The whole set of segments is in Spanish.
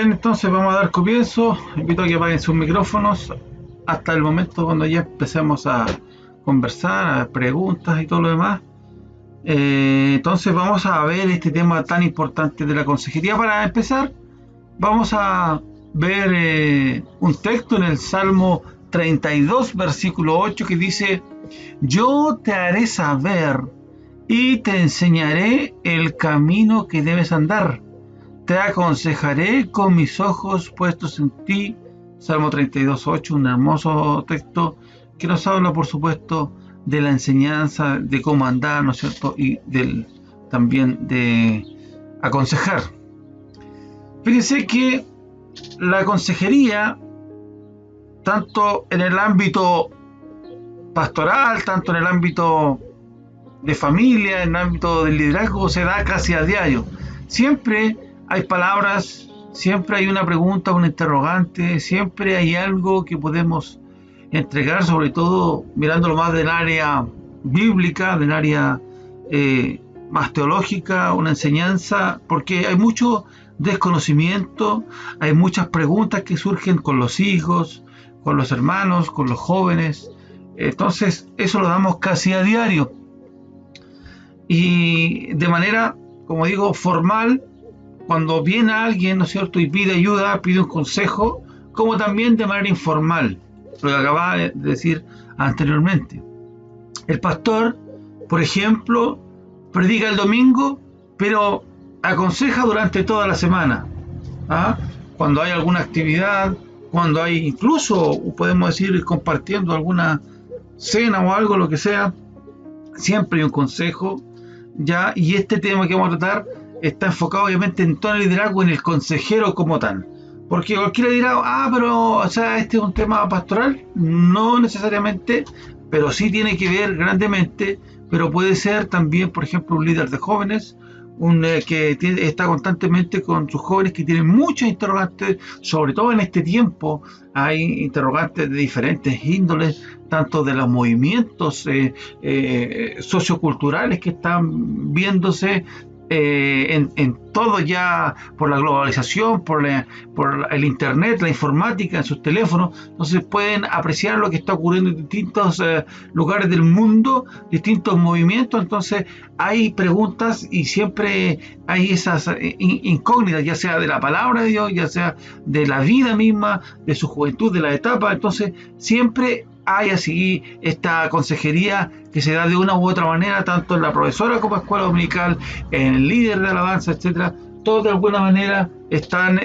Bien, entonces vamos a dar comienzo. Invito a que apaguen sus micrófonos hasta el momento cuando ya empecemos a conversar, a preguntas y todo lo demás. Entonces vamos a ver este tema tan importante de la consejería. Para empezar, vamos a ver un texto en el Salmo 32, versículo 8, que dice: yo te haré saber y te enseñaré el camino que debes andar. Te aconsejaré con mis ojos puestos en ti. Salmo 32:8, un hermoso texto que nos habla, por supuesto, de la enseñanza, de cómo andar, ¿no es cierto? Y también de aconsejar. Fíjense que la consejería, tanto en el ámbito pastoral, tanto en el ámbito de familia, en el ámbito del liderazgo, se da casi a diario. Siempre hay palabras, siempre hay una pregunta, un interrogante, siempre hay algo que podemos entregar, sobre todo mirándolo más del área bíblica, del área más teológica, una enseñanza, porque hay mucho desconocimiento, hay muchas preguntas que surgen con los hijos, con los hermanos, con los jóvenes. Entonces eso lo damos casi a diario y de manera, como digo, formal, cuando viene alguien, ¿no es cierto?, y pide ayuda, pide un consejo, como también de manera informal, lo que acababa de decir anteriormente. El pastor, por ejemplo, predica el domingo, pero aconseja durante toda la semana. Cuando hay alguna actividad, cuando hay, incluso podemos decir, compartiendo alguna cena o algo, lo que sea, siempre hay un consejo, ¿ya? Y este tema que vamos a tratar está enfocado obviamente en todo el liderazgo, en el consejero como tal. Porque cualquiera dirá, pero, o sea, este es un tema pastoral. No necesariamente, pero sí tiene que ver grandemente, pero puede ser también, por ejemplo, un líder de jóvenes, que está constantemente con sus jóvenes que tienen muchos interrogantes, sobre todo en este tiempo. Hay interrogantes de diferentes índoles, tanto de los movimientos socioculturales que están viéndose en todo ya, por la globalización, por el internet, la informática en sus teléfonos. Entonces pueden apreciar lo que está ocurriendo en distintos lugares del mundo, distintos movimientos. Entonces hay preguntas y siempre hay esas incógnitas, ya sea de la palabra de Dios, ya sea de la vida misma, de su juventud, de la etapa. Entonces siempre hay así esta consejería que se da de una u otra manera, tanto en la profesora como escuela dominical, en el líder de alabanza, etcétera. Todos de alguna manera están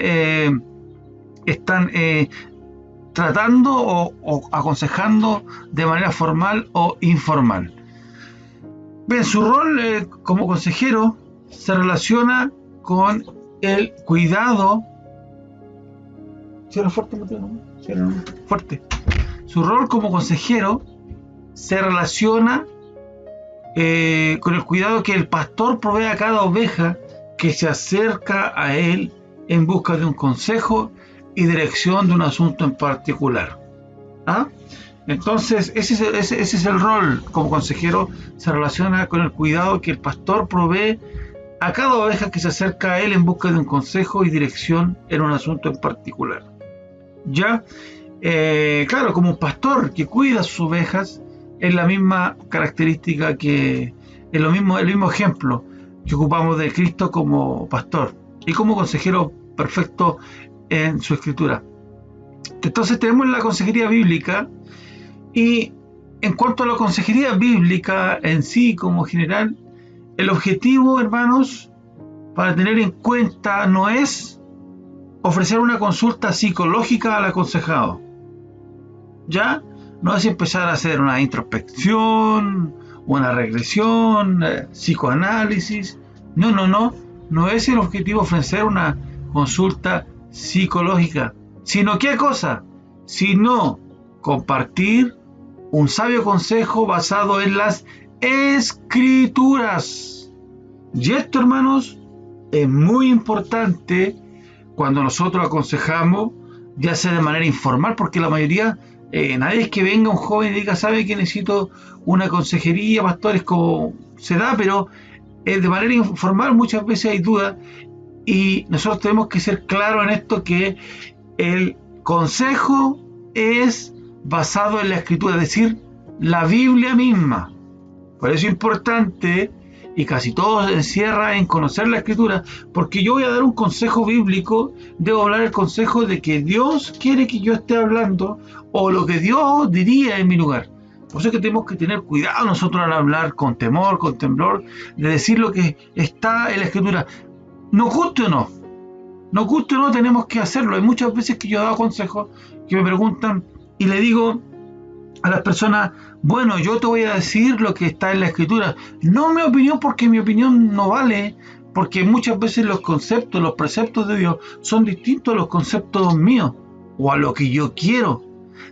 tratando o aconsejando de manera formal o informal. Bien, su rol como consejero se relaciona con el cuidado. Cierra fuerte, Mateo, cierra fuerte. Su rol como consejero se relaciona con el cuidado que el pastor provee a cada oveja que se acerca a él en busca de un consejo y dirección de un asunto en particular. Entonces, ese es el rol como consejero, se relaciona con el cuidado que el pastor provee a cada oveja que se acerca a él en busca de un consejo y dirección en un asunto en particular. ¿Ya? Claro, como un pastor que cuida a sus ovejas, es la misma característica, que es el mismo ejemplo que ocupamos de Cristo como pastor y como consejero perfecto en su escritura. Entonces tenemos la consejería bíblica, y en cuanto a la consejería bíblica en sí como general, el objetivo, hermanos, para tener en cuenta, no es ofrecer una consulta psicológica al aconsejado. ¿Ya? No es empezar a hacer una introspección, una regresión, psicoanálisis. No es el objetivo ofrecer una consulta psicológica, sino ¿qué cosa? Sino compartir un sabio consejo basado en las Escrituras. Y esto, hermanos, es muy importante cuando nosotros aconsejamos, ya sea de manera informal, porque la mayoría, nadie es que venga un joven y diga, ¿sabe que necesito una consejería, pastores? Como se da, pero de manera informal muchas veces hay dudas, Y nosotros tenemos que ser claros en esto, que el consejo es basado en la Escritura, es decir, la Biblia misma. Por eso es importante, y casi todo se encierra en conocer la Escritura, porque yo voy a dar un consejo bíblico, debo hablar el consejo de que Dios quiere que yo esté hablando, o lo que Dios diría en mi lugar. Por eso es que tenemos que tener cuidado nosotros al hablar con temor, con temblor, de decir lo que está en la Escritura. Nos guste o no, tenemos que hacerlo. Hay muchas veces que yo he dado consejos que me preguntan y le digo a las personas, bueno, yo te voy a decir lo que está en la Escritura, no mi opinión, porque mi opinión no vale, porque muchas veces los conceptos, los preceptos de Dios son distintos a los conceptos míos o a lo que yo quiero.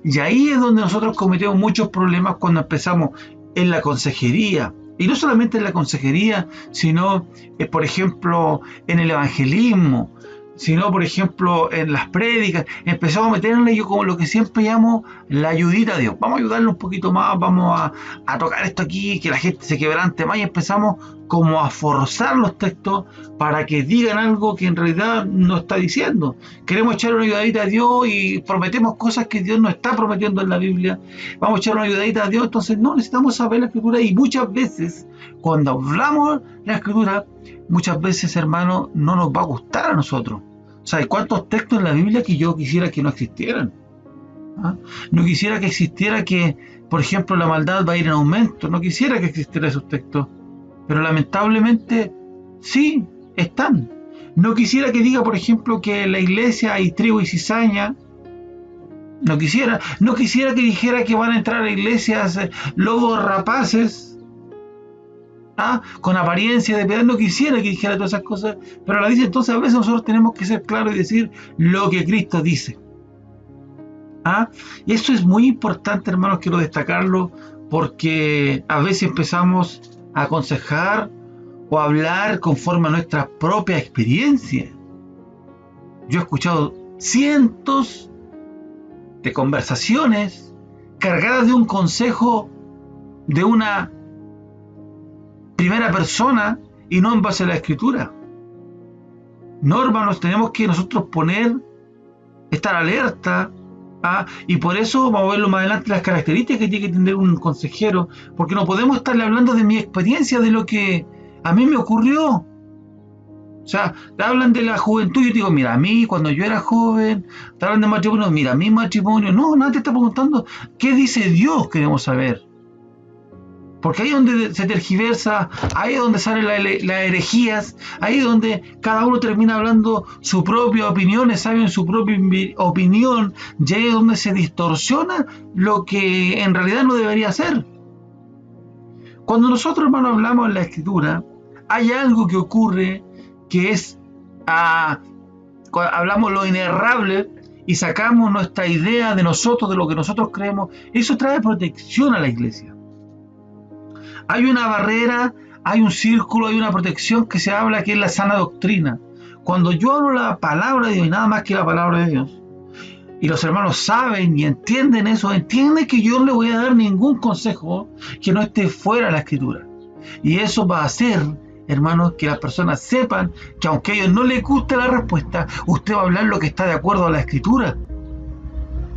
Y ahí es donde nosotros cometemos muchos problemas cuando empezamos en la consejería. Y no solamente en la consejería, sino, por ejemplo, en el evangelismo, sino, por ejemplo, en las prédicas. Empezamos a meterle yo como lo que siempre llamo la ayudita a Dios. Vamos a ayudarle un poquito más, vamos a tocar esto aquí, que la gente se quebrante más, y empezamos como a forzar los textos para que digan algo que en realidad no está diciendo. Queremos echar una ayudadita a Dios y prometemos cosas que Dios no está prometiendo en la Biblia. Vamos a echar una ayudadita a Dios, entonces no necesitamos saber la Escritura. Y muchas veces, cuando hablamos la Escritura, muchas veces, hermano, no nos va a gustar a nosotros. O sea, hay cuántos textos en la Biblia que yo quisiera que no existieran. No quisiera que existiera que, por ejemplo, la maldad va a ir en aumento. No quisiera que existieran esos textos. Pero lamentablemente, sí, están. No quisiera que diga, por ejemplo, que en la iglesia hay trigo y cizaña. No quisiera que dijera que van a entrar a iglesias lobos rapaces, con apariencia de piedad. No quisiera que dijera todas esas cosas, pero la dice. Entonces a veces nosotros tenemos que ser claros y decir lo que Cristo dice. Y eso es muy importante, hermanos, quiero destacarlo, porque a veces empezamos a aconsejar o a hablar conforme a nuestra propia experiencia. Yo he escuchado cientos de conversaciones cargadas de un consejo de una primera persona y no en base a la Escritura. No, hermanos, tenemos que nosotros estar alerta, y por eso vamos a verlo más adelante, las características que tiene que tener un consejero, porque no podemos estarle hablando de mi experiencia, de lo que a mí me ocurrió. O sea, te hablan de la juventud, yo digo, mira, a mí cuando yo era joven, te hablan de matrimonio, mira, mi matrimonio, no, nadie te está preguntando qué dice Dios, queremos saber. Porque ahí es donde se tergiversa, ahí es donde salen las herejías, ahí es donde cada uno termina hablando su propia opinión, saben su propia opinión, y ahí es donde se distorsiona lo que en realidad no debería ser. Cuando nosotros, hermanos, hablamos en la Escritura, hay algo que ocurre que es, hablamos lo inerrable y sacamos nuestra idea de nosotros, de lo que nosotros creemos. Eso trae protección a la iglesia. Hay una barrera, hay un círculo, hay una protección que se habla, que es la sana doctrina. Cuando yo hablo la palabra de Dios y nada más que la palabra de Dios, y los hermanos saben y entienden eso, entienden que yo no le voy a dar ningún consejo que no esté fuera de la Escritura. Y eso va a hacer, hermanos, que las personas sepan que aunque a ellos no les guste la respuesta, usted va a hablar lo que está de acuerdo a la Escritura.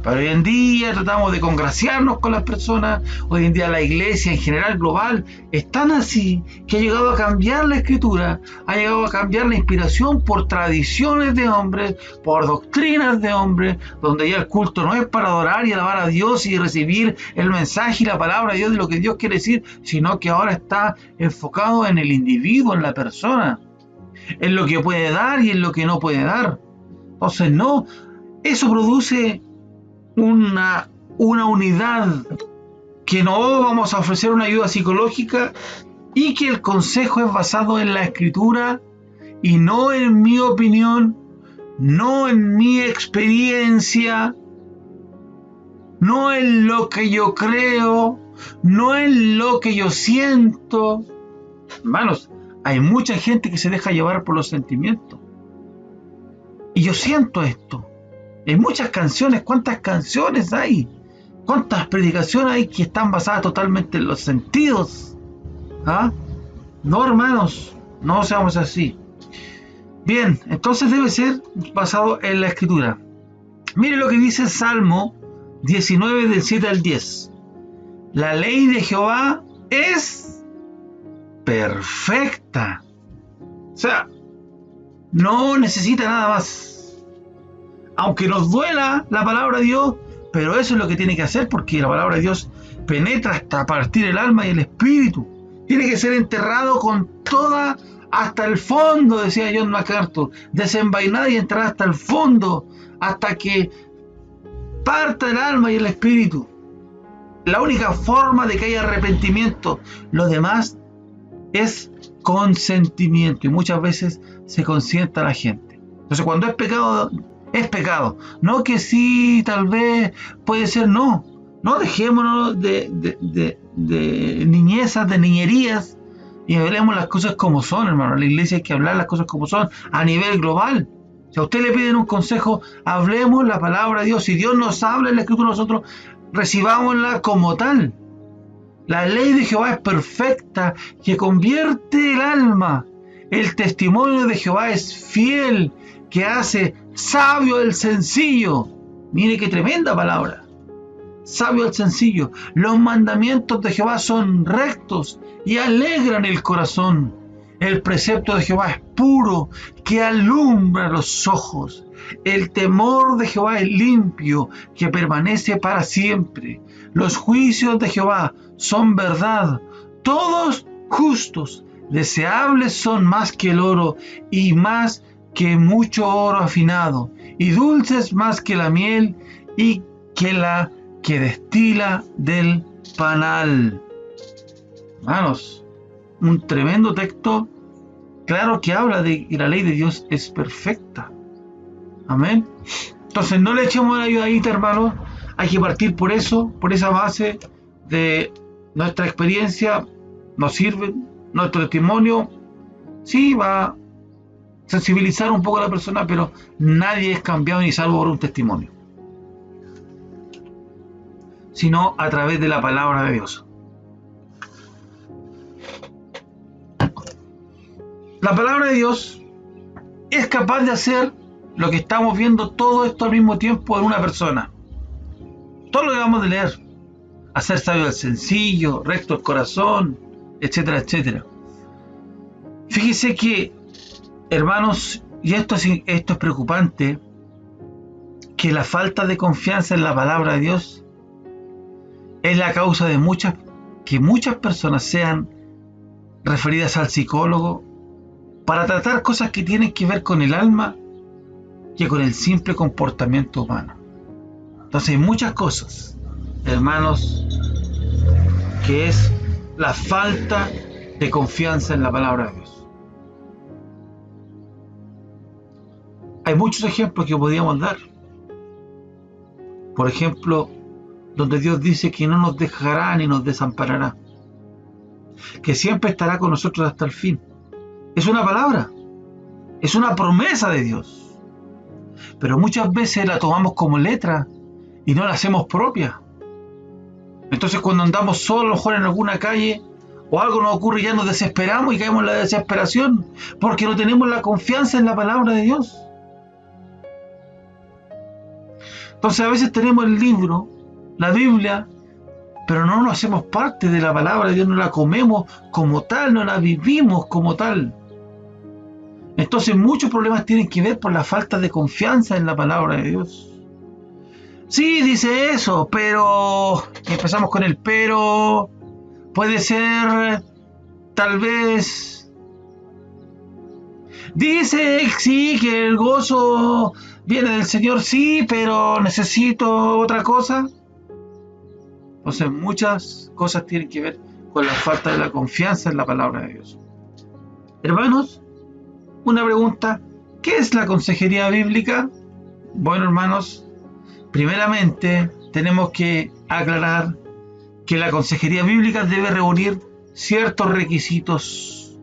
Pero hoy en día tratamos de congraciarnos con las personas. Hoy en día la iglesia en general global es tan así que ha llegado a cambiar la Escritura, ha llegado a cambiar la inspiración por tradiciones de hombres, por doctrinas de hombres, donde ya el culto no es para adorar y alabar a Dios y recibir el mensaje y la palabra de Dios de lo que Dios quiere decir, sino que ahora está enfocado en el individuo, en la persona, en lo que puede dar y en lo que no puede dar. Entonces no, eso produce una unidad, que no vamos a ofrecer una ayuda psicológica y que el consejo es basado en la Escritura y no en mi opinión, no en mi experiencia, no en lo que yo creo, no en lo que yo siento. Hermanos, hay mucha gente que se deja llevar por los sentimientos. Y yo siento esto. Hay muchas canciones, ¿cuántas canciones hay? ¿Cuántas predicaciones hay que están basadas totalmente en los sentidos? No, hermanos, no seamos así. Bien, entonces debe ser basado en la Escritura. Mire lo que dice el Salmo 19 del 7 al 10. La ley de Jehová es perfecta. O sea, no necesita nada más. Aunque nos duela la palabra de Dios, pero eso es lo que tiene que hacer, porque la palabra de Dios penetra hasta partir el alma y el espíritu. Tiene que ser enterrado con toda, hasta el fondo, decía John MacArthur, desenvainada y entrar hasta el fondo, hasta que parta el alma y el espíritu. La única forma de que haya arrepentimiento, lo demás es consentimiento, y muchas veces se consienta a la gente. Entonces, cuando es pecado, es pecado. No que sí, tal vez, puede ser, no. No dejémonos de niñezas, de niñerías, y hablemos las cosas como son, hermano. En la iglesia hay que hablar las cosas como son a nivel global. Si a usted le piden un consejo, hablemos la palabra de Dios. Si Dios nos habla en la Escritura, nosotros recibámosla como tal. La ley de Jehová es perfecta, que convierte el alma. El testimonio de Jehová es fiel, que hace sabio el sencillo. Mire qué tremenda palabra. Sabio el sencillo. Los mandamientos de Jehová son rectos y alegran el corazón. El precepto de Jehová es puro, que alumbra los ojos. El temor de Jehová es limpio, que permanece para siempre. Los juicios de Jehová son verdad, todos justos. Deseables son más que el oro y más que mucho oro afinado, y dulces más que la miel y que la que destila del panal. Hermanos, un tremendo texto, claro, que habla de que la ley de Dios es perfecta. Amén. Entonces no le echemos la ayudadita, hermanos. Hay que partir por eso, por esa base de nuestra experiencia. Nos sirve nuestro testimonio. Sí, va a sensibilizar un poco a la persona, pero nadie es cambiado ni salvo por un testimonio, sino a través de la palabra de Dios. La palabra de Dios es capaz de hacer lo que estamos viendo todo esto al mismo tiempo en una persona. Todo lo que vamos a leer. Hacer sabio el sencillo, recto el corazón, etcétera, etcétera. Fíjese que, hermanos, y esto es preocupante, que la falta de confianza en la palabra de Dios es la causa de que muchas personas sean referidas al psicólogo para tratar cosas que tienen que ver con el alma que con el simple comportamiento humano. Entonces hay muchas cosas, hermanos, que es la falta de confianza en la palabra de Dios. Hay muchos ejemplos que podríamos dar. Por ejemplo, donde Dios dice que no nos dejará ni nos desamparará, que siempre estará con nosotros hasta el fin. Es una palabra, es una promesa de Dios, pero muchas veces la tomamos como letra y no la hacemos propia. Entonces, cuando andamos solos, a lo mejor en alguna calle, o algo nos ocurre, ya nos desesperamos y caemos en la desesperación porque no tenemos la confianza en la palabra de Dios. Entonces, a veces tenemos el libro, la Biblia, pero no nos hacemos parte de la palabra de Dios, no la comemos como tal, no la vivimos como tal. Entonces muchos problemas tienen que ver por la falta de confianza en la palabra de Dios. Sí, dice eso, pero empezamos con el pero. Puede ser, tal vez. Dice, sí, que el gozo viene del Señor, sí, pero necesito otra cosa. Entonces muchas cosas tienen que ver con la falta de la confianza en la palabra de Dios. Hermanos, una pregunta: ¿qué es la consejería bíblica? Bueno, hermanos, primeramente tenemos que aclarar que la consejería bíblica debe reunir ciertos requisitos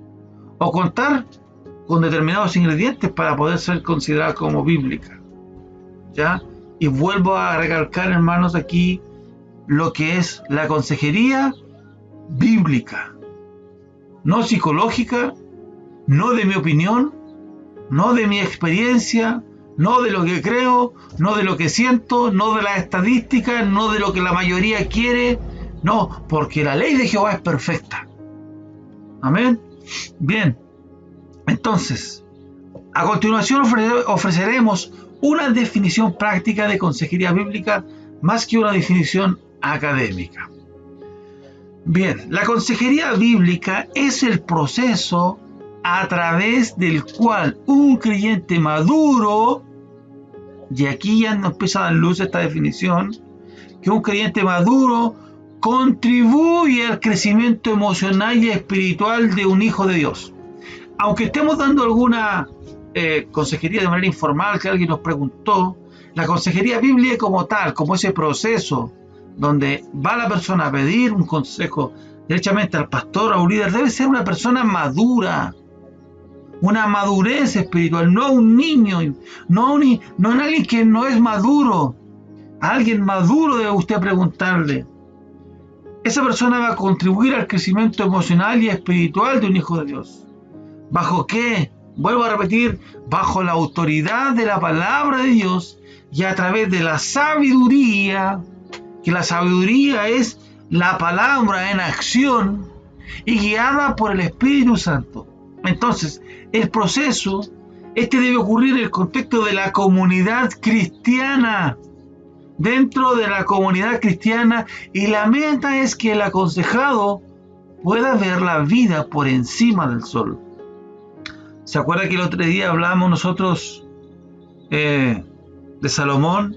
o contar con determinados ingredientes para poder ser considerada como bíblica. ¿Ya? Y vuelvo a recalcar, hermanos, aquí lo que es la consejería bíblica, no psicológica, no de mi opinión, no de mi experiencia, no de lo que creo, no de lo que siento, no de las estadísticas, no de lo que la mayoría quiere, no, porque la ley de Jehová es perfecta. Amén. Bien, entonces, a continuación ofreceremos una definición práctica de consejería bíblica más que una definición académica. Bien, la consejería bíblica es el proceso a través del cual un creyente maduro, y aquí ya nos empieza a dar luz esta definición, que un creyente maduro contribuye al crecimiento emocional y espiritual de un hijo de Dios. Aunque estemos dando alguna consejería de manera informal, que alguien nos preguntó, la consejería bíblica como tal, como ese proceso donde va la persona a pedir un consejo derechamente al pastor o a un líder, debe ser una persona madura, una madurez espiritual, no un niño, no en alguien que no es maduro. A alguien maduro debe usted preguntarle. Esa persona va a contribuir al crecimiento emocional y espiritual de un hijo de Dios. ¿Bajo qué? Vuelvo a repetir, bajo la autoridad de la palabra de Dios y a través de la sabiduría, que la sabiduría es la palabra en acción y guiada por el Espíritu Santo. Entonces, el proceso, debe ocurrir en el contexto de la comunidad cristiana, dentro de la comunidad cristiana, y la meta es que el aconsejado pueda ver la vida por encima del sol. ¿Se acuerda que el otro día hablamos nosotros de Salomón?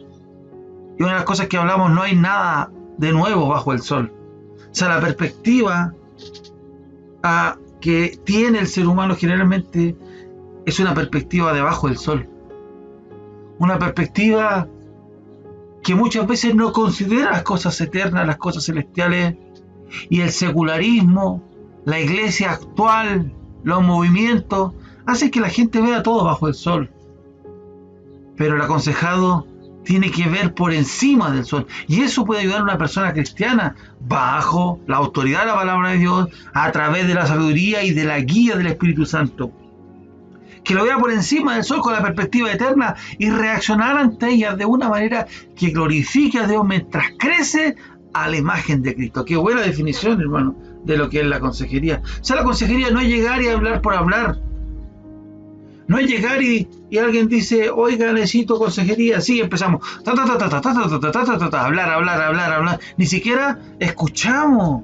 Y una de las cosas que hablamos, no hay nada de nuevo bajo el sol. O sea, la perspectiva que tiene el ser humano generalmente es una perspectiva debajo del sol. Una perspectiva que muchas veces no considera las cosas eternas, las cosas celestiales, y el secularismo, la iglesia actual, los movimientos, hace que la gente vea todo bajo el sol. Pero el aconsejado tiene que ver por encima del sol. Y eso puede ayudar a una persona cristiana bajo la autoridad de la palabra de Dios, a través de la sabiduría y de la guía del Espíritu Santo. Que lo vea por encima del sol con la perspectiva eterna y reaccionar ante ella de una manera que glorifique a Dios mientras crece a la imagen de Cristo. Qué buena definición, hermano, de lo que es la consejería. O sea, la consejería no es llegar y hablar por hablar. No es llegar y alguien dice, oiga, necesito consejería. Sí, empezamos. Hablar. Ni siquiera escuchamos.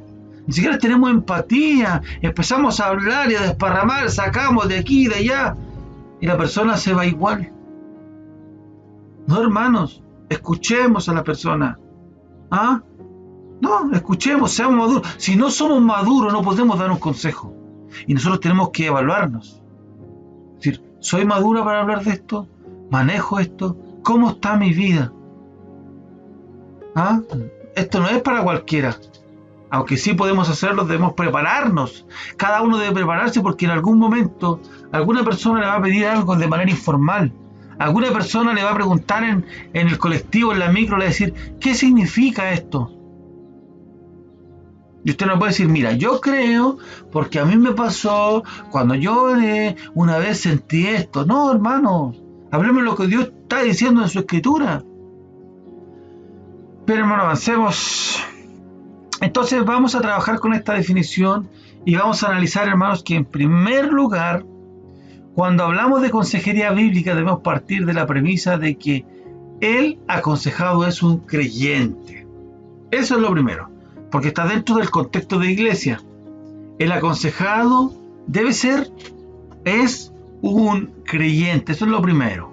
Ni siquiera tenemos empatía. Empezamos a hablar y a desparramar. Sacamos de aquí y de allá. Y la persona se va igual. No, hermanos. Escuchemos a la persona. ¿Ah? No, escuchemos, seamos maduros. Si no somos maduros, no podemos dar un consejo. Y nosotros tenemos que evaluarnos. Es decir, ¿soy madura para hablar de esto? ¿Manejo esto? ¿Cómo está mi vida? ¿Ah? Esto no es para cualquiera. Aunque sí podemos hacerlo, debemos prepararnos. Cada uno debe prepararse porque en algún momento alguna persona le va a pedir algo de manera informal. Alguna persona le va a preguntar en el colectivo, en la micro, le va a decir, ¿qué significa esto? Y usted no puede decir, mira, yo creo, porque a mí me pasó, cuando yo una vez sentí esto. No, hermano, hablemos de lo que Dios está diciendo en su escritura. Pero, hermano, avancemos. Entonces vamos a trabajar con esta definición y vamos a analizar, hermanos, que en primer lugar, cuando hablamos de consejería bíblica, debemos partir de la premisa de que el aconsejado es un creyente. Eso es lo primero. Porque está dentro del contexto de iglesia. El aconsejado es un creyente. Eso es lo primero.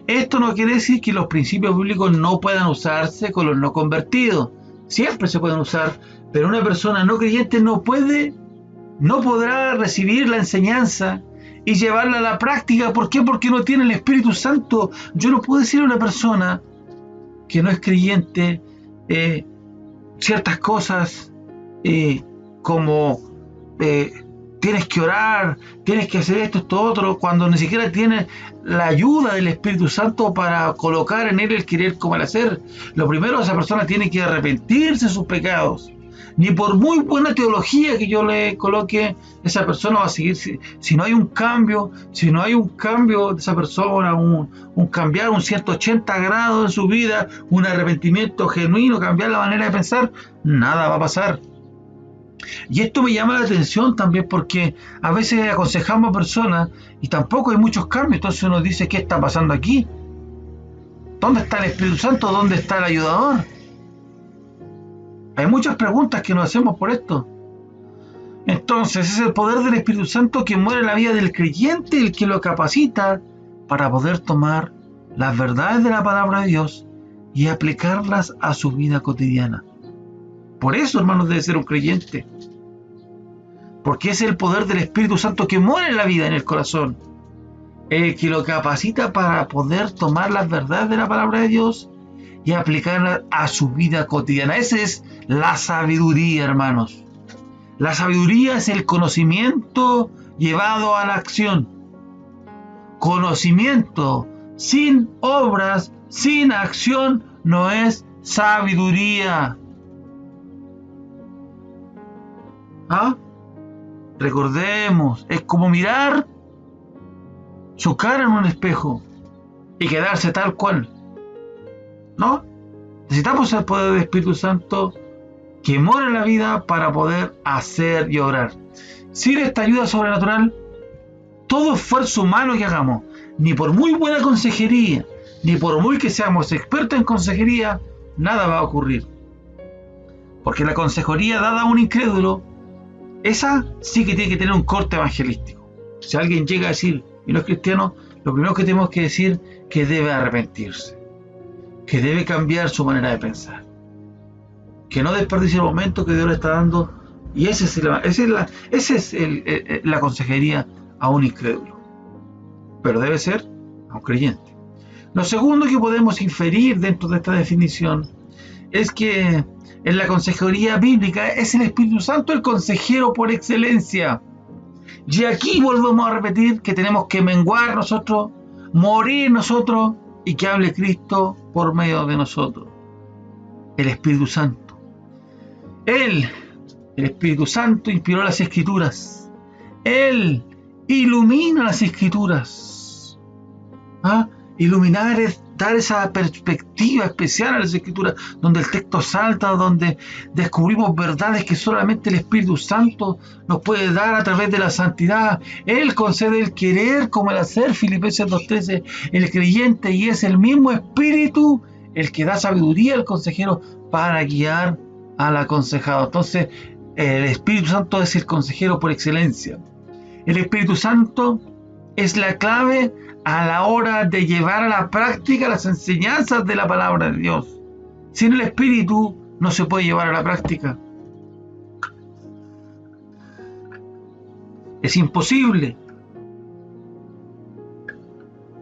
Esto no quiere decir que los principios bíblicos no puedan usarse con los no convertidos. Siempre se pueden usar, pero una persona no creyente no podrá recibir la enseñanza y llevarla a la práctica. ¿Por qué? Porque no tiene el Espíritu Santo. Yo no puedo decir a una persona que no es creyente ciertas cosas como tienes que orar, tienes que hacer esto, otro, cuando ni siquiera tiene la ayuda del Espíritu Santo para colocar en él el querer como el hacer. Lo primero, esa persona tiene que arrepentirse de sus pecados, Ni por muy buena teología que yo le coloque, esa persona va a seguir. Si no hay un cambio, si no hay un cambio de esa persona, un cambiar un 180 grados en su vida, un arrepentimiento genuino, cambiar la manera de pensar, nada va a pasar. Y esto me llama la atención también porque a veces aconsejamos a personas y tampoco hay muchos cambios. Entonces uno dice, ¿qué está pasando aquí? ¿Dónde está el Espíritu Santo? ¿Dónde está el ayudador? Hay muchas preguntas que nos hacemos por esto. Entonces es el poder del Espíritu Santo que muere en la vida del creyente el que lo capacita para poder tomar las verdades de la palabra de Dios y aplicarlas a su vida cotidiana. Por eso, hermanos, debe ser un creyente. Porque es el poder del Espíritu Santo que muere en la vida, en el corazón. El que lo capacita para poder tomar las verdades de la palabra de Dios y aplicarlas a su vida cotidiana. Esa es la sabiduría, hermanos. La sabiduría es el conocimiento llevado a la acción. Conocimiento sin obras, sin acción, no es sabiduría. ¿Ah? Recordemos, es como mirar su cara en un espejo y quedarse tal cual. ¿No? Necesitamos el poder del Espíritu Santo que mora en la vida para poder hacer y obrar. Sin esta ayuda sobrenatural, todo esfuerzo humano que hagamos, ni por muy buena consejería, ni por muy que seamos expertos en consejería, nada va a ocurrir. Porque la consejería dada a un incrédulo, esa sí que tiene que tener un corte evangelístico. Si alguien llega a decir, y no es cristiano, lo primero que tenemos que decir que debe arrepentirse, que debe cambiar su manera de pensar, que no desperdicie el momento que Dios le está dando, y esa es la consejería a un incrédulo, pero debe ser a un creyente. Lo segundo que podemos inferir dentro de esta definición es que en la consejería bíblica es el Espíritu Santo el consejero por excelencia. Y aquí volvemos a repetir que tenemos que menguar nosotros, morir nosotros y que hable Cristo por medio de nosotros. El Espíritu Santo. Él, el Espíritu Santo, inspiró las Escrituras. Él ilumina las Escrituras. Iluminar es dar esa perspectiva especial a las Escrituras, donde el texto salta, donde descubrimos verdades que solamente el Espíritu Santo nos puede dar a través de la santidad. Él concede el querer como el hacer, Filipenses 2:13, el creyente, y es el mismo Espíritu el que da sabiduría al consejero para guiar al aconsejado. Entonces, el Espíritu Santo es el consejero por excelencia. El Espíritu Santo es la clave a la hora de llevar a la práctica las enseñanzas de la palabra de Dios. Sin el Espíritu no se puede llevar a la práctica. Es imposible.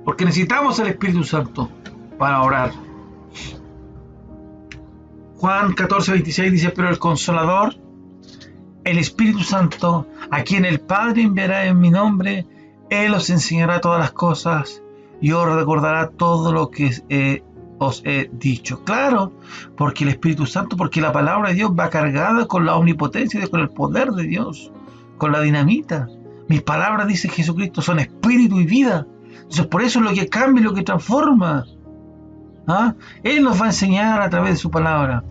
Porque necesitamos el Espíritu Santo para orar. Juan 14:26 dice, pero el Consolador, el Espíritu Santo, a quien el Padre enviará en mi nombre, Él os enseñará todas las cosas y os recordará todo lo que os he dicho. Claro, porque el Espíritu Santo, porque la palabra de Dios va cargada con la omnipotencia, con el poder de Dios, con la dinamita. Mis palabras, dice Jesucristo, son espíritu y vida. Entonces por eso es lo que cambia y lo que transforma. Él nos va a enseñar a través de su palabra.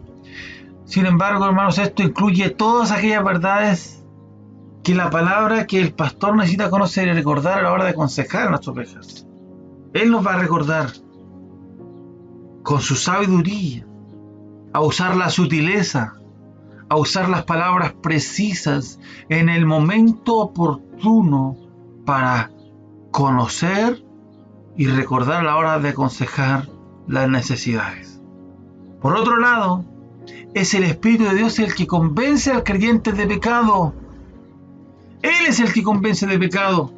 Sin embargo, hermanos, esto incluye todas aquellas verdades que la palabra que el pastor necesita conocer y recordar a la hora de aconsejar a nuestras ovejas. Él nos va a recordar con su sabiduría, a usar la sutileza, a usar las palabras precisas en el momento oportuno para conocer y recordar a la hora de aconsejar las necesidades. Por otro lado, es el Espíritu de Dios el que convence al creyente de pecado. Él es el que convence de pecado.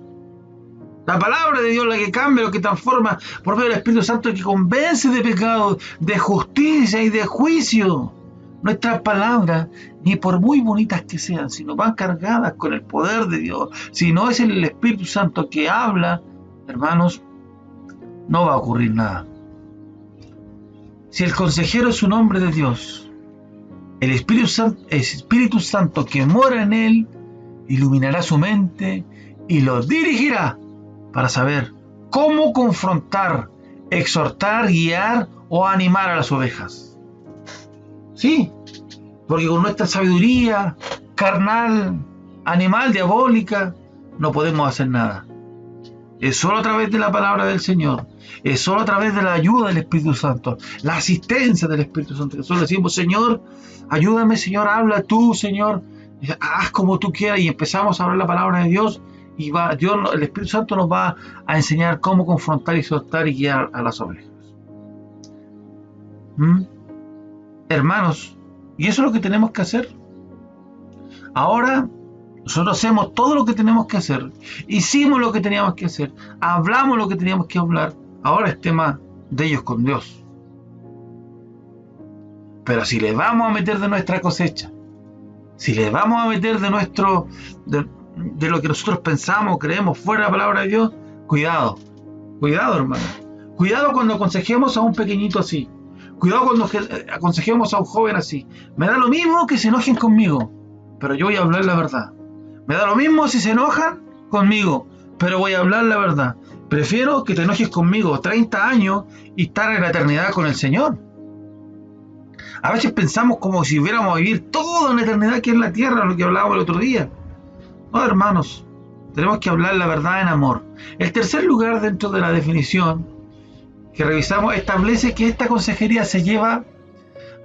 La palabra de Dios, la que cambia, lo que transforma, por medio del Espíritu Santo, el que convence de pecado, de justicia y de juicio. Nuestras palabras, ni por muy bonitas que sean, si no van cargadas con el poder de Dios, si no es el Espíritu Santo que habla, hermanos, no va a ocurrir nada. Si el consejero es un hombre de Dios, El Espíritu Santo que mora en él iluminará su mente y lo dirigirá para saber cómo confrontar, exhortar, guiar o animar a las ovejas. Sí, porque con nuestra sabiduría carnal, animal, diabólica, no podemos hacer nada. Es solo a través de la palabra del Señor, es solo a través de la ayuda del Espíritu Santo, la asistencia del Espíritu Santo. Nosotros decimos, Señor, ayúdame, Señor, habla tú, Señor, haz como tú quieras, y empezamos a hablar la palabra de Dios, y el Espíritu Santo nos va a enseñar cómo confrontar, exhortar y guiar a las ovejas. Hermanos, y eso es lo que tenemos que hacer. Ahora nosotros hacemos todo lo que tenemos que hacer, hicimos lo que teníamos que hacer, hablamos lo que teníamos que hablar. Ahora es tema de ellos con Dios. Pero si les vamos a meter de nuestra cosecha, si les vamos a meter de lo que nosotros pensamos, creemos fuera de la palabra de Dios, cuidado, hermano. Cuidado cuando aconsejemos a un pequeñito así. Cuidado cuando aconsejemos a un joven así. Me da lo mismo que se enojen conmigo, pero yo voy a hablar la verdad. Me da lo mismo si se enojan conmigo, pero voy a hablar la verdad. Prefiero que te enojes conmigo 30 años y estar en la eternidad con el Señor. A veces pensamos como si hubiéramos a vivir toda la eternidad aquí en la tierra, lo que hablábamos el otro día. No, hermanos, tenemos que hablar la verdad en amor. El tercer lugar dentro de la definición que revisamos establece que esta consejería se lleva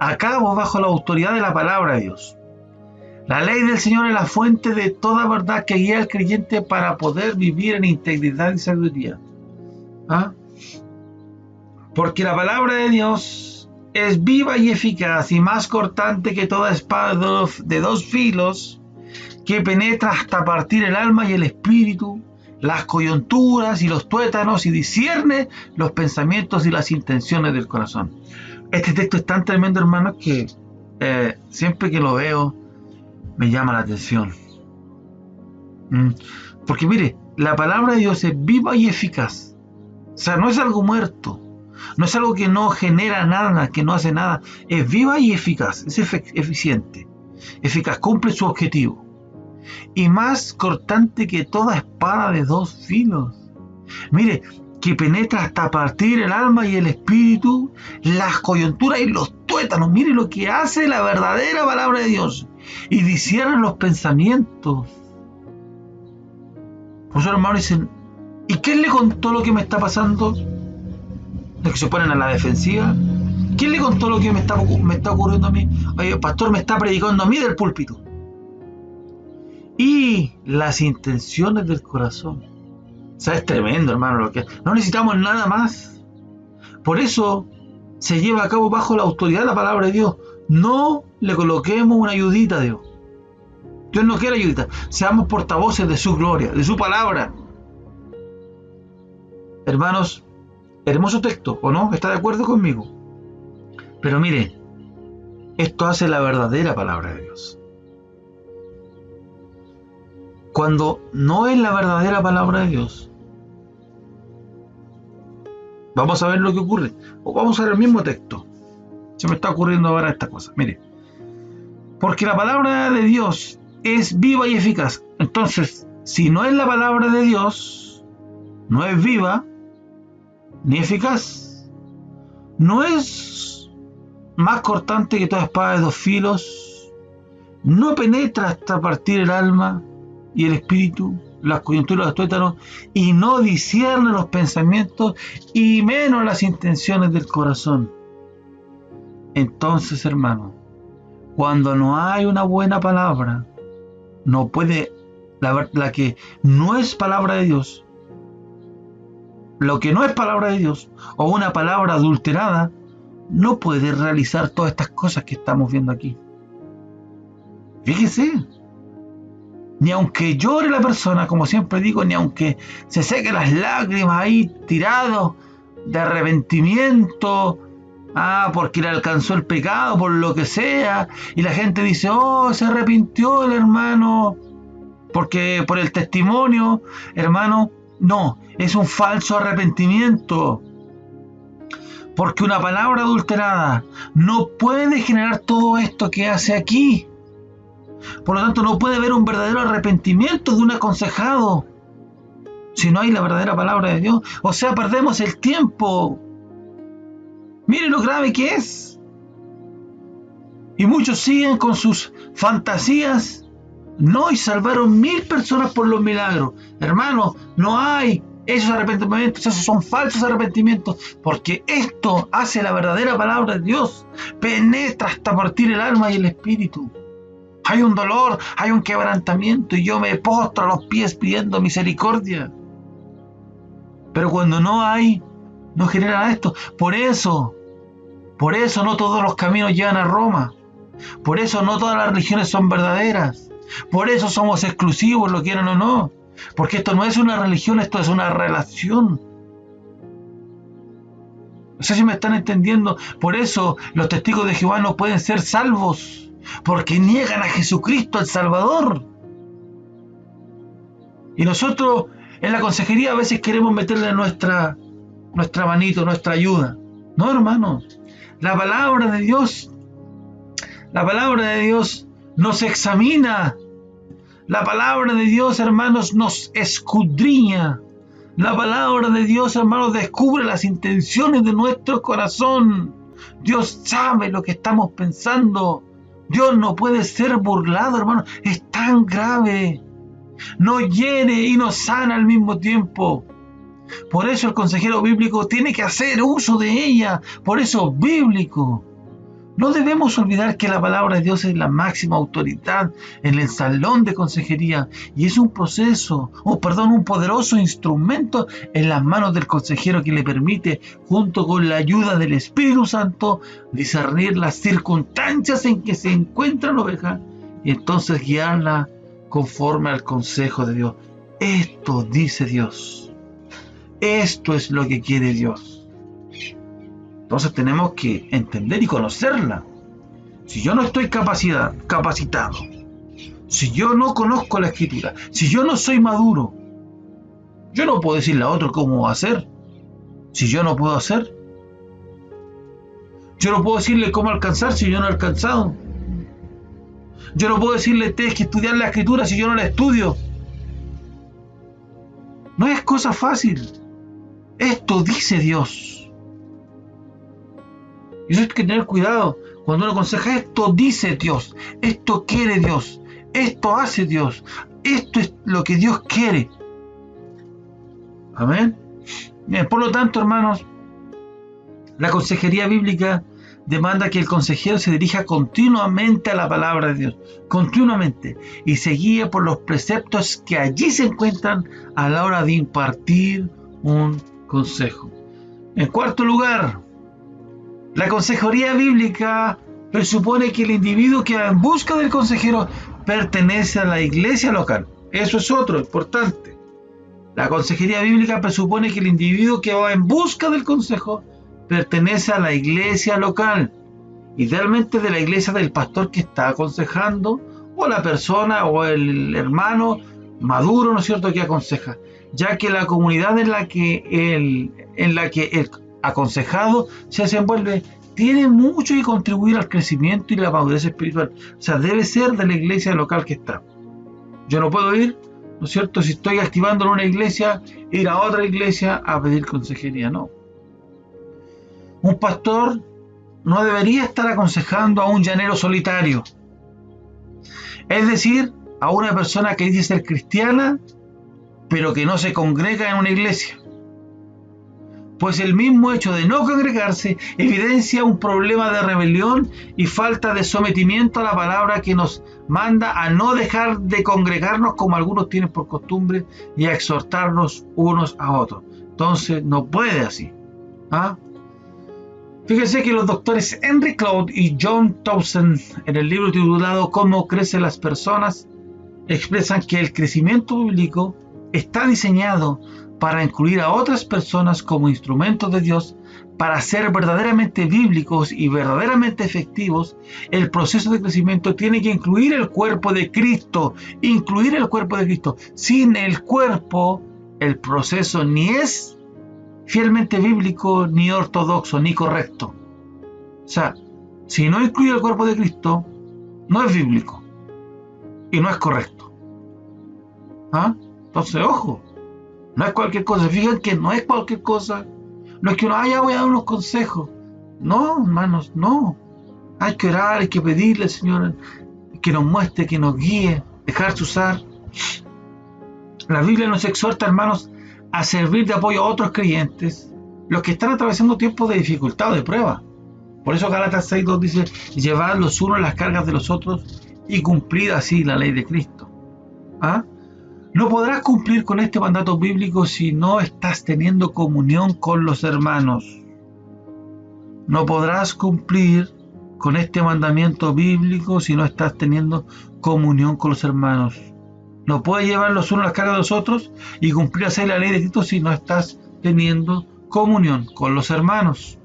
a cabo bajo la autoridad de la palabra de Dios. La ley del Señor es la fuente de toda verdad que guía al creyente para poder vivir en integridad y sabiduría. Porque la palabra de Dios es viva y eficaz y más cortante que toda espada de dos filos, que penetra hasta partir el alma y el espíritu, las coyunturas y los tuétanos, y discierne los pensamientos y las intenciones del corazón. Este texto es tan tremendo, hermanos, que siempre que lo veo me llama la atención. Porque mire, la palabra de Dios es viva y eficaz. O sea, no es algo muerto, no es algo que no genera nada, que no hace nada. Es viva y eficaz, es eficiente, eficaz, cumple su objetivo. Y más cortante que toda espada de dos filos. Mire, que penetra hasta partir el alma y el espíritu, las coyunturas y los tuétanos. Mire lo que hace la verdadera palabra de Dios. Y discierne los pensamientos. Por eso, hermanos, dicen, ¿y quién le contó lo que me está pasando? Los que se ponen a la defensiva. ¿Quién le contó lo que me está ocurriendo a mí? Oye, el pastor me está predicando a mí del púlpito. Y las intenciones del corazón. O sea, es tremendo, hermano, lo que no necesitamos nada más. Por eso se lleva a cabo bajo la autoridad de la palabra de Dios. No le coloquemos una ayudita a Dios. Dios no quiere ayudita. Seamos portavoces de su gloria, de su palabra. Hermanos, hermoso texto, ¿o no? ¿Está de acuerdo conmigo? Pero mire, esto hace la verdadera palabra de Dios. Cuando no es la verdadera palabra de Dios, vamos a ver lo que ocurre. O vamos a ver el mismo texto. Se me está ocurriendo ahora esta cosa. Mire, porque la palabra de Dios es viva y eficaz. Entonces, si no es la palabra de Dios, no es viva ni eficaz. No es más cortante que toda espada de dos filos. No penetra hasta partir el alma y el espíritu, las coyunturas, los tuétanos, y no discierne los pensamientos y menos las intenciones del corazón. Entonces, hermano, cuando no hay una buena palabra, no puede, la que no es palabra de Dios, lo que no es palabra de Dios, o una palabra adulterada, no puede realizar todas estas cosas que estamos viendo aquí. Fíjese. Ni aunque llore la persona, como siempre digo, ni aunque se seque las lágrimas ahí tirado de arrepentimiento, porque le alcanzó el pecado, por lo que sea, y la gente dice, oh, se arrepintió el hermano, porque por el testimonio, hermano, no, es un falso arrepentimiento. Porque una palabra adulterada no puede generar todo esto que hace aquí. Por lo tanto, no puede haber un verdadero arrepentimiento de un aconsejado si no hay la verdadera palabra de Dios. O sea, perdemos el tiempo. Miren lo grave que es. Y muchos siguen con sus fantasías. No, y salvaron 1000 personas por los milagros. Hermanos, no hay esos arrepentimientos, esos son falsos arrepentimientos, porque esto hace la verdadera palabra de Dios. Penetra hasta partir el alma y el espíritu. Hay un dolor, hay un quebrantamiento, y yo me postro a los pies pidiendo misericordia. Pero cuando no hay, no genera esto. Por eso no todos los caminos llevan a Roma. Por eso no todas las religiones son verdaderas. Por eso somos exclusivos, lo quieran o no. Porque esto no es una religión, esto es una relación. No sé si me están entendiendo. Por eso los testigos de Jehová no pueden ser salvos, porque niegan a Jesucristo, el Salvador. Y nosotros en la consejería a veces queremos meterle nuestra manito, nuestra ayuda. No, hermanos. La palabra de Dios nos examina. La palabra de Dios, hermanos, nos escudriña. La palabra de Dios, hermanos, descubre las intenciones de nuestro corazón. Dios sabe lo que estamos pensando. Dios no puede ser burlado, hermanos. Es tan grave. Nos hiere y nos sana al mismo tiempo. Por eso el consejero bíblico tiene que hacer uso de ella. Por eso bíblico. No debemos olvidar que la palabra de Dios es la máxima autoridad en el salón de consejería y es un poderoso instrumento en las manos del consejero que le permite, junto con la ayuda del Espíritu Santo, discernir las circunstancias en que se encuentra la oveja y entonces guiarla conforme al consejo de Dios. Esto dice Dios. Esto es lo que quiere Dios. Entonces tenemos que entender y conocerla. Si yo no estoy capacitado, si yo no conozco la Escritura, si yo no soy maduro, yo no puedo decirle a otro cómo hacer. Si yo no puedo hacer, yo no puedo decirle cómo alcanzar si yo no he alcanzado. Yo no puedo decirle tienes que estudiar la Escritura si yo no la estudio. No es cosa fácil. Esto dice Dios. Y eso hay que tener cuidado. Cuando uno aconseja, esto dice Dios, esto quiere Dios, esto hace Dios, esto es lo que Dios quiere. Amén. Bien, por lo tanto, hermanos, la consejería bíblica demanda que el consejero se dirija continuamente a la palabra de Dios, continuamente, y se guíe por los preceptos que allí se encuentran a la hora de impartir un consejo. En cuarto lugar, la consejería bíblica presupone que el individuo que va en busca del consejero pertenece a la iglesia local. Eso es otro importante. La consejería bíblica presupone que el individuo que va en busca del consejo pertenece a la iglesia local, idealmente de la iglesia del pastor que está aconsejando, o la persona o el hermano maduro, ¿no es cierto?, que aconseja, ya que la comunidad en la que el aconsejado se desenvuelve tiene mucho que contribuir al crecimiento y la madurez espiritual. O sea, debe ser de la iglesia local que está. Yo no puedo ir, ¿no es cierto?, si estoy activando en una iglesia, ir a otra iglesia a pedir consejería. No. Un pastor no debería estar aconsejando a un llanero solitario. Es decir, a una persona que dice ser cristiana, pero que no se congrega en una iglesia. Pues el mismo hecho de no congregarse evidencia un problema de rebelión y falta de sometimiento a la palabra que nos manda a no dejar de congregarnos como algunos tienen por costumbre y a exhortarnos unos a otros. Entonces no puede así. Fíjense que los doctores Henry Cloud y John Townsend, en el libro titulado ¿Cómo crecen las personas?, expresan que el crecimiento bíblico está diseñado para incluir a otras personas como instrumentos de Dios. Para ser verdaderamente bíblicos y verdaderamente efectivos, el proceso de crecimiento tiene que incluir el cuerpo de Cristo. Sin el cuerpo, el proceso ni es fielmente bíblico, ni ortodoxo, ni correcto. O sea, si no incluye el cuerpo de Cristo, no es bíblico y no es correcto. ¿Ah? Entonces, ojo, no es cualquier cosa. Fijan que no es cualquier cosa. No es que uno, ya voy a dar unos consejos. No, hermanos, no. Hay que orar, hay que pedirle al Señor que nos muestre, que nos guíe, dejarse usar. La Biblia nos exhorta, hermanos, a servir de apoyo a otros creyentes, los que están atravesando tiempos de dificultad o de prueba. Por eso Gálatas 6:2 dice, llevad los unos las cargas de los otros y cumplid así la ley de Cristo. ¿Ah? No podrás cumplir con este mandato bíblico si no estás teniendo comunión con los hermanos. No podrás cumplir con este mandamiento bíblico si no estás teniendo comunión con los hermanos. No puedes llevar los unos las cargas de los otros y cumplir así la ley de Cristo si no estás teniendo comunión con los hermanos.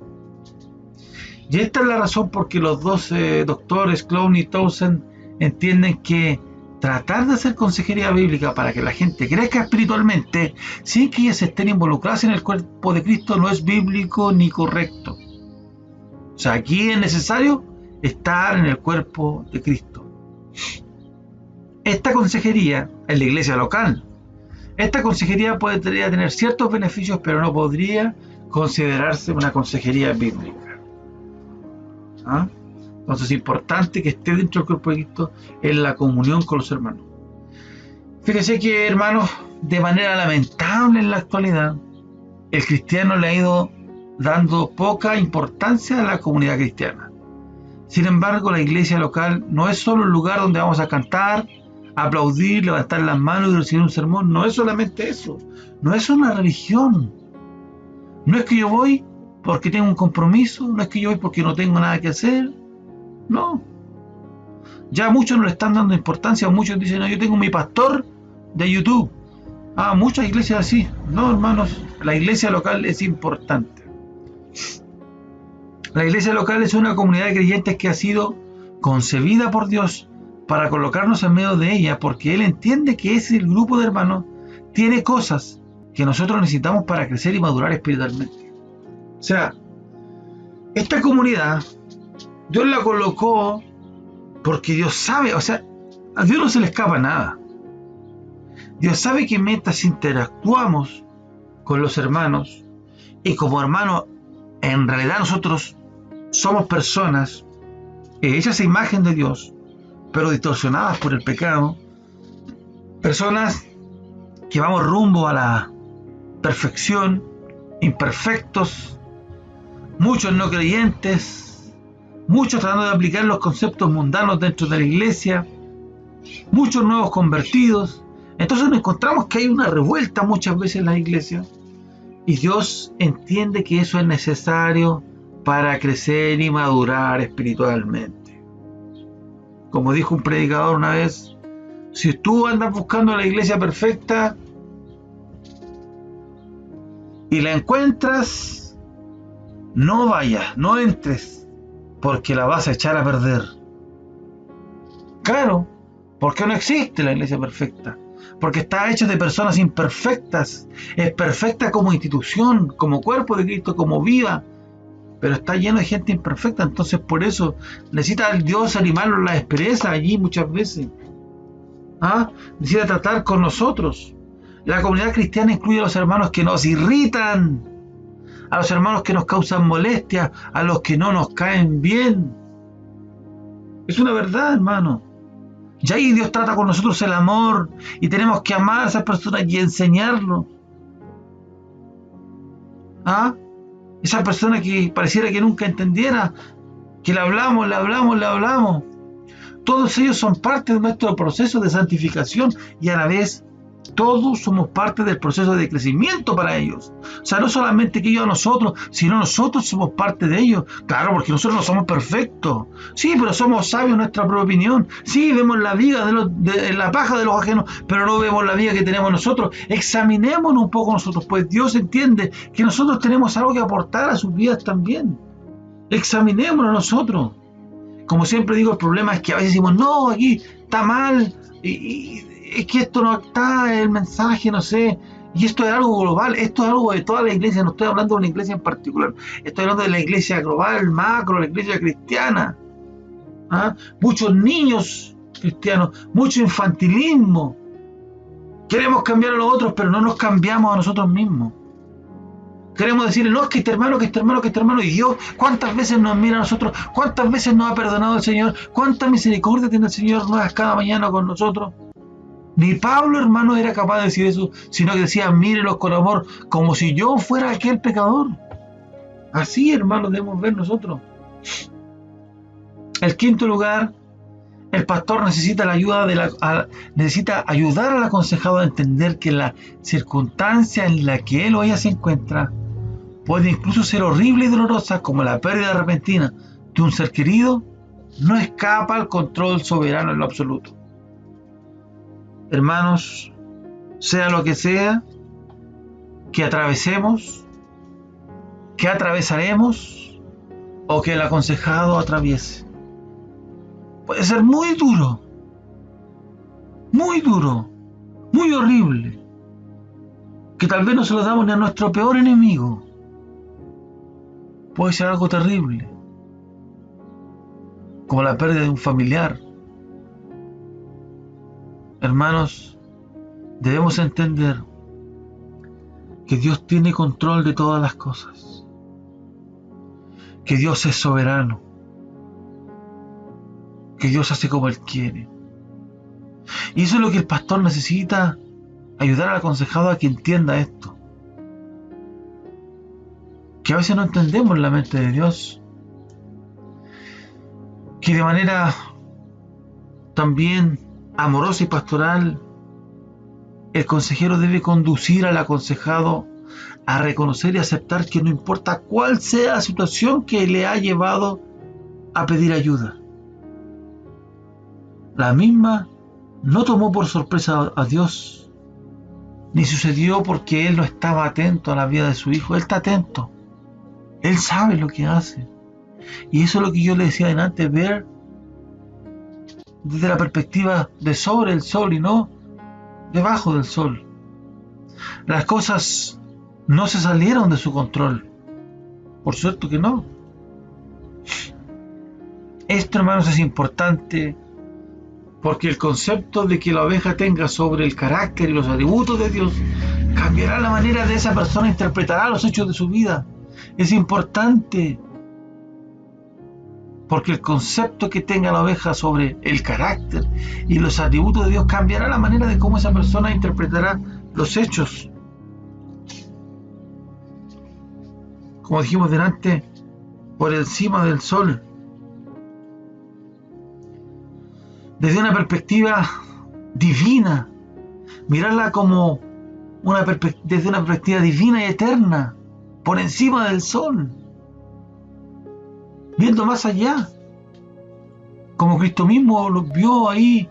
Y esta es la razón por que los dos doctores, Clowney y Townsend, entienden que tratar de hacer consejería bíblica para que la gente crezca espiritualmente sin que ellas estén involucradas en el cuerpo de Cristo no es bíblico ni correcto. O sea, aquí es necesario estar en el cuerpo de Cristo. Esta consejería en la iglesia local, esta consejería podría tener ciertos beneficios, pero no podría considerarse una consejería bíblica. ¿Ah? Entonces es importante que esté dentro del cuerpo de Cristo en la comunión con los hermanos. Fíjense que, hermanos, de manera lamentable en la actualidad, el cristiano le ha ido dando poca importancia a la comunidad cristiana. Sin embargo, la iglesia local no es solo un lugar donde vamos a cantar, aplaudir, levantar las manos y recibir un sermón. No es solamente eso. No es una religión. No es que yo voy porque tengo un compromiso, no es que yo voy porque no tengo nada que hacer. No. Ya muchos no le están dando importancia, muchos dicen, no, yo tengo mi pastor de YouTube. Muchas iglesias así. No, hermanos, la iglesia local es importante. La iglesia local es una comunidad de creyentes que ha sido concebida por Dios para colocarnos en medio de ella, porque Él entiende que ese grupo de hermanos tiene cosas que nosotros necesitamos para crecer y madurar espiritualmente. O sea, esta comunidad Dios la colocó porque Dios sabe, o sea, a Dios no se le escapa nada. Dios sabe que mientras interactuamos con los hermanos, y como hermanos, en realidad nosotros somos personas hechas a imagen de Dios, pero distorsionadas por el pecado, personas que vamos rumbo a la perfección, imperfectos, muchos no creyentes, muchos tratando de aplicar los conceptos mundanos dentro de la iglesia, muchos nuevos convertidos. Entonces nos encontramos que hay una revuelta muchas veces en la iglesia, y Dios entiende que eso es necesario para crecer y madurar espiritualmente. Como dijo un predicador una vez, si tú andas buscando la iglesia perfecta y la encuentras, no vayas, no entres, porque la vas a echar a perder. Claro, porque no existe la iglesia perfecta. Porque está hecha de personas imperfectas. Es perfecta como institución, como cuerpo de Cristo, como viva, pero está lleno de gente imperfecta. Entonces por eso necesita Dios animarnos la expresa allí muchas veces. Necesita tratar con nosotros. La comunidad cristiana incluye a los hermanos que nos irritan, a los hermanos que nos causan molestia, a los que no nos caen bien. Es una verdad, hermano. Y ahí Dios trata con nosotros el amor, y tenemos que amar a esas personas y enseñarlo. Esa persona que pareciera que nunca entendiera, que le hablamos. Todos ellos son parte de nuestro proceso de santificación, y a la vez todos somos parte del proceso de crecimiento para ellos. O sea, no solamente que ellos a nosotros, sino nosotros somos parte de ellos. Claro, porque nosotros no somos perfectos. Sí, pero somos sabios en nuestra propia opinión. Sí, vemos la viga de la paja de los ajenos, pero no vemos la viga que tenemos nosotros. Examinémonos un poco nosotros, pues Dios entiende que nosotros tenemos algo que aportar a sus vidas también. Examinémonos nosotros. Como siempre digo, el problema es que a veces decimos, no, aquí está mal, y es que esto no está, el mensaje, no sé, Y esto es algo global, esto es algo de toda la iglesia, no estoy hablando de una iglesia en particular, estoy hablando de la iglesia global, macro, la iglesia cristiana. ¿Ah? Muchos niños cristianos, mucho infantilismo. Queremos cambiar a los otros, pero no nos cambiamos a nosotros mismos. Queremos decirle, no, es que este hermano, que este hermano, que este hermano. Y Dios, ¿cuántas veces nos mira a nosotros? ¿Cuántas veces nos ha perdonado el Señor? ¿Cuánta misericordia tiene el Señor nuevas cada mañana con nosotros? Ni Pablo, hermano, era capaz de decir eso, sino que decía, mírelos con amor, como si yo fuera aquel pecador. Así, hermano, debemos ver nosotros. El quinto lugar, el pastor necesita necesita ayudar al aconsejado a entender que la circunstancia en la que él o ella se encuentra puede incluso ser horrible y dolorosa, como la pérdida repentina de un ser querido, no escapa al control soberano en lo absoluto. Hermanos, sea lo que sea que atravesemos, que atravesaremos o que el aconsejado atraviese, puede ser muy duro, muy horrible, que tal vez no se lo damos ni a nuestro peor enemigo. Puede ser algo terrible, como la pérdida de un familiar. Hermanos, debemos entender que Dios tiene control de todas las cosas, que Dios es soberano, que Dios hace como Él quiere. Y eso es lo que el pastor necesita, ayudar al aconsejado a que entienda esto. Que a veces no entendemos la mente de Dios, que de manera también amorosa y pastoral, el consejero debe conducir al aconsejado a reconocer y aceptar que no importa cuál sea la situación que le ha llevado a pedir ayuda, la misma no tomó por sorpresa a Dios, ni sucedió porque Él no estaba atento a la vida de su hijo. Él está atento, Él sabe lo que hace. Y eso es lo que yo le decía antes, ver desde la perspectiva de sobre el sol y no debajo del sol. Las cosas no se salieron de su control, por suerte que no. Esto, hermanos, es importante, porque el concepto de que la oveja tenga sobre el carácter y los atributos de Dios cambiará la manera de esa persona interpretará los hechos de su vida. Es importante, porque el concepto que tenga la oveja sobre el carácter y los atributos de Dios cambiará la manera de cómo esa persona interpretará los hechos. Como dijimos delante, por encima del sol. Desde una perspectiva divina, mirarla como desde una perspectiva divina y eterna, por encima del sol, viendo más allá, como Cristo mismo lo vio ahí,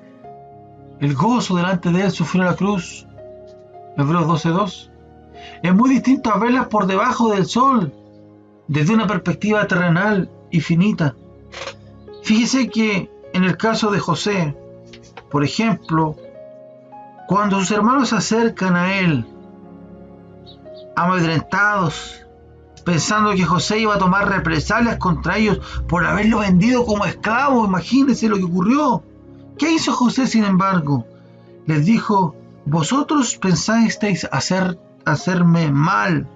el gozo delante de Él, sufrió la cruz, Hebreos 12:2. Es muy distinto a verlas por debajo del sol, desde una perspectiva terrenal y finita. Fíjese que en el caso de José, por ejemplo, cuando sus hermanos se acercan a él, amedrentados, pensando que José iba a tomar represalias contra ellos por haberlo vendido como esclavo, imagínense lo que ocurrió. ¿Qué hizo José, sin embargo? Les dijo, vosotros pensasteis hacerme mal,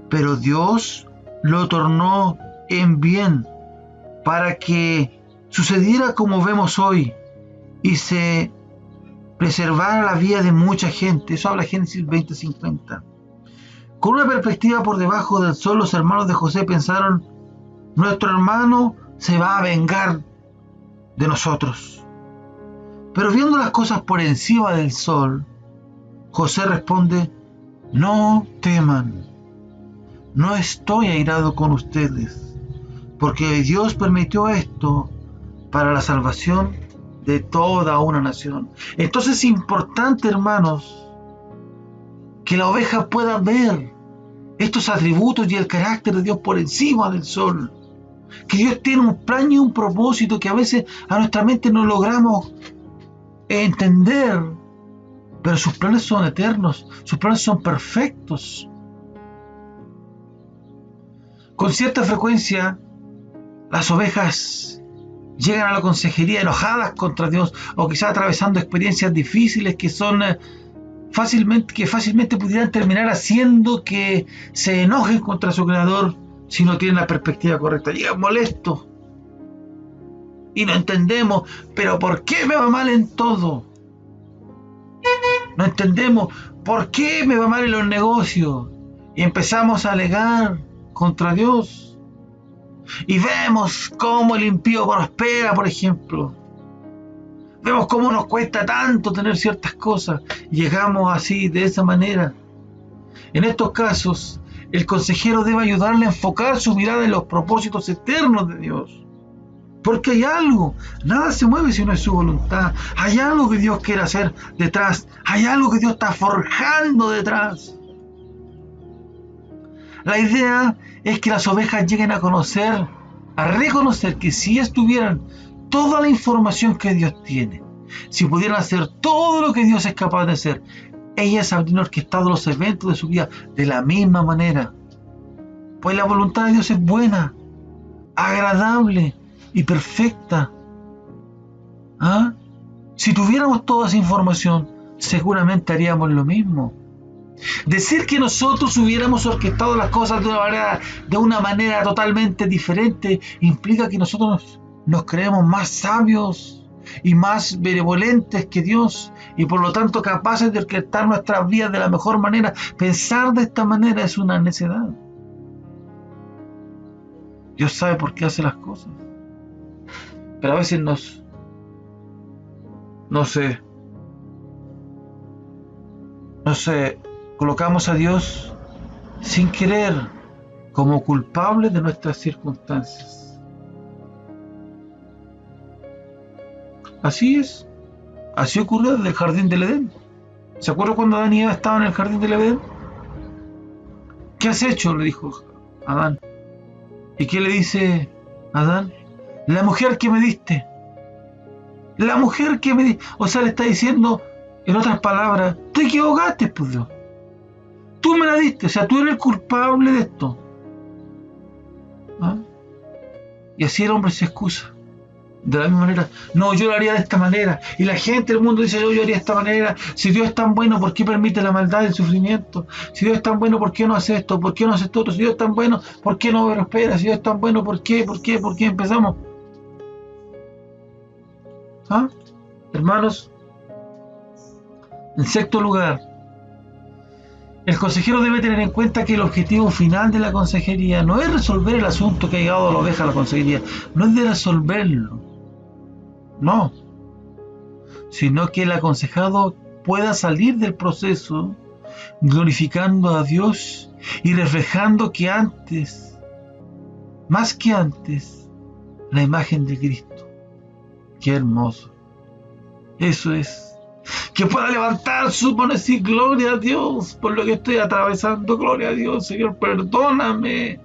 pero Dios lo tornó en bien, para que sucediera como vemos hoy y se preservara la vida de mucha gente. Eso habla Génesis 20:50. Con una perspectiva por debajo del sol, los hermanos de José pensaron, nuestro hermano se va a vengar de nosotros. Pero viendo las cosas por encima del sol, José responde, no teman, no estoy airado con ustedes, porque Dios permitió esto para la salvación de toda una nación. Entonces es importante, hermanos, que la oveja pueda ver estos atributos y el carácter de Dios por encima del sol. Que Dios tiene un plan y un propósito que a veces a nuestra mente no logramos entender. pero sus planes son eternos, sus planes son perfectos. Con cierta frecuencia, las ovejas llegan a la consejería enojadas contra Dios, o quizás atravesando experiencias difíciles que son fácilmente pudieran terminar haciendo que se enojen contra su creador si no tienen la perspectiva correcta. Llegan molestos y no entendemos, pero ¿por qué me va mal en todo? No entendemos por qué me va mal en los negocios y empezamos a alegar contra Dios y vemos cómo el impío prospera, por ejemplo. Vemos cómo nos cuesta tanto tener ciertas cosas y llegamos así, de esa manera. En estos casos, el consejero debe ayudarle a enfocar su mirada en los propósitos eternos de Dios. Porque hay algo, nada se mueve si no es su voluntad. Hay algo que Dios quiere hacer detrás. Hay algo que Dios está forjando detrás. La idea es que las ovejas lleguen a conocer, a reconocer que si estuvieran toda la información que Dios tiene, si pudieran hacer todo lo que Dios es capaz de hacer, ellas habrían orquestado los eventos de su vida de la misma manera. Pues la voluntad de Dios es buena, agradable y perfecta. Si tuviéramos toda esa información, seguramente haríamos lo mismo. Decir que nosotros hubiéramos orquestado las cosas de una manera totalmente diferente implica que nosotros nos creemos más sabios y más benevolentes que Dios y por lo tanto capaces de orquestar nuestras vidas de la mejor manera. Pensar de esta manera es una necedad. Dios sabe por qué hace las cosas, pero a veces nos colocamos a Dios sin querer como culpable de nuestras circunstancias. Así es. Así ocurrió desde el jardín del Edén. ¿Se acuerdan cuando Adán y Eva estaban en el jardín del Edén? ¿Qué has hecho?, le dijo Adán. ¿Y qué le dice Adán? La mujer que me diste. La mujer que me diste. O sea, le está diciendo, en otras palabras, te equivocaste, pues Dios. Tú me la diste, o sea, tú eres el culpable de esto. Y así el hombre se excusa. De la misma manera, no, yo lo haría de esta manera. Y la gente del mundo dice, yo haría de esta manera. Si Dios es tan bueno, ¿por qué permite la maldad y el sufrimiento? Si Dios es tan bueno, ¿por qué no hace esto? ¿Por qué no hace esto otro? Si Dios es tan bueno, ¿por qué no prospera? Si Dios es tan bueno, ¿por qué? ¿Por qué empezamos? Hermanos, en sexto lugar, el consejero debe tener en cuenta que el objetivo final de la consejería no es resolver el asunto que ha llegado a la oveja a la consejería, no es de resolverlo, no, sino que el aconsejado pueda salir del proceso glorificando a Dios y reflejando que antes, más que antes, la imagen de Cristo. Qué hermoso. Eso es. Que pueda levantar su mano y decir, gloria a Dios por lo que estoy atravesando, gloria a Dios, Señor, perdóname,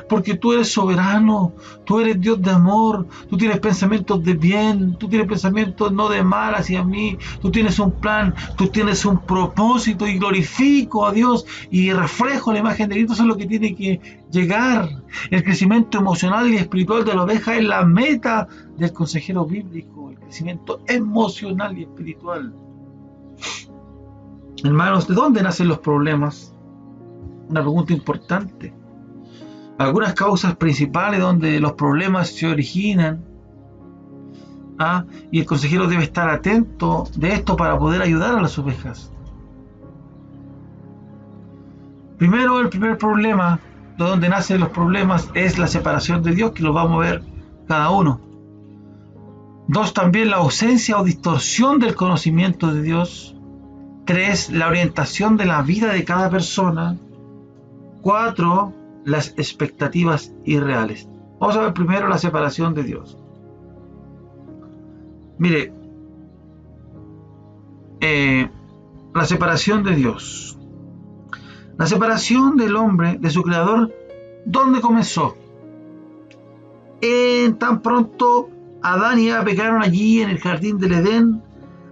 porque tú eres soberano, tú eres Dios de amor, tú tienes pensamientos de bien, tú tienes pensamientos no de mal hacia mí, tú tienes un plan, tú tienes un propósito y glorifico a Dios y reflejo la imagen de Cristo. Eso es lo que tiene que llegar. El crecimiento emocional y espiritual de la oveja es la meta del consejero bíblico, el crecimiento emocional y espiritual. Hermanos, ¿de dónde nacen los problemas? Una pregunta importante. Algunas causas principales donde los problemas se originan, y el consejero debe estar atento de esto para poder ayudar a las ovejas. Primero, el primer problema de donde nacen los problemas es la separación de Dios, que lo vamos a ver cada uno. 2, también la ausencia o distorsión del conocimiento de Dios. 3, la orientación de la vida de cada persona. 4, las expectativas irreales. Vamos a ver primero la separación de Dios. Mire, la separación de Dios. La separación del hombre de su creador, ¿dónde comenzó? En tan pronto Adán y Eva pecaron allí en el jardín del Edén,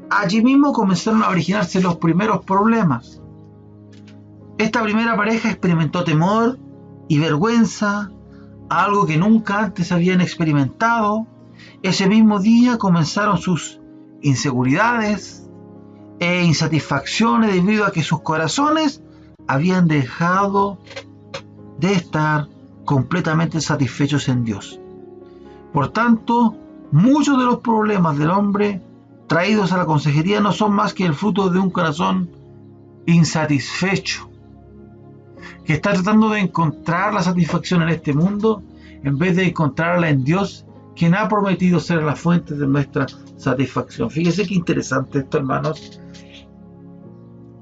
Allí mismo comenzaron a originarse los primeros problemas. Esta primera pareja experimentó temor y vergüenza, algo que nunca antes habían experimentado. Ese mismo día comenzaron sus inseguridades e insatisfacciones debido a que sus corazones habían dejado de estar completamente satisfechos en Dios. Por tanto, muchos de los problemas del hombre traídos a la consejería no son más que el fruto de un corazón insatisfecho, que está tratando de encontrar la satisfacción en este mundo en vez de encontrarla en Dios, quien ha prometido ser la fuente de nuestra satisfacción. Fíjese qué interesante esto, hermanos,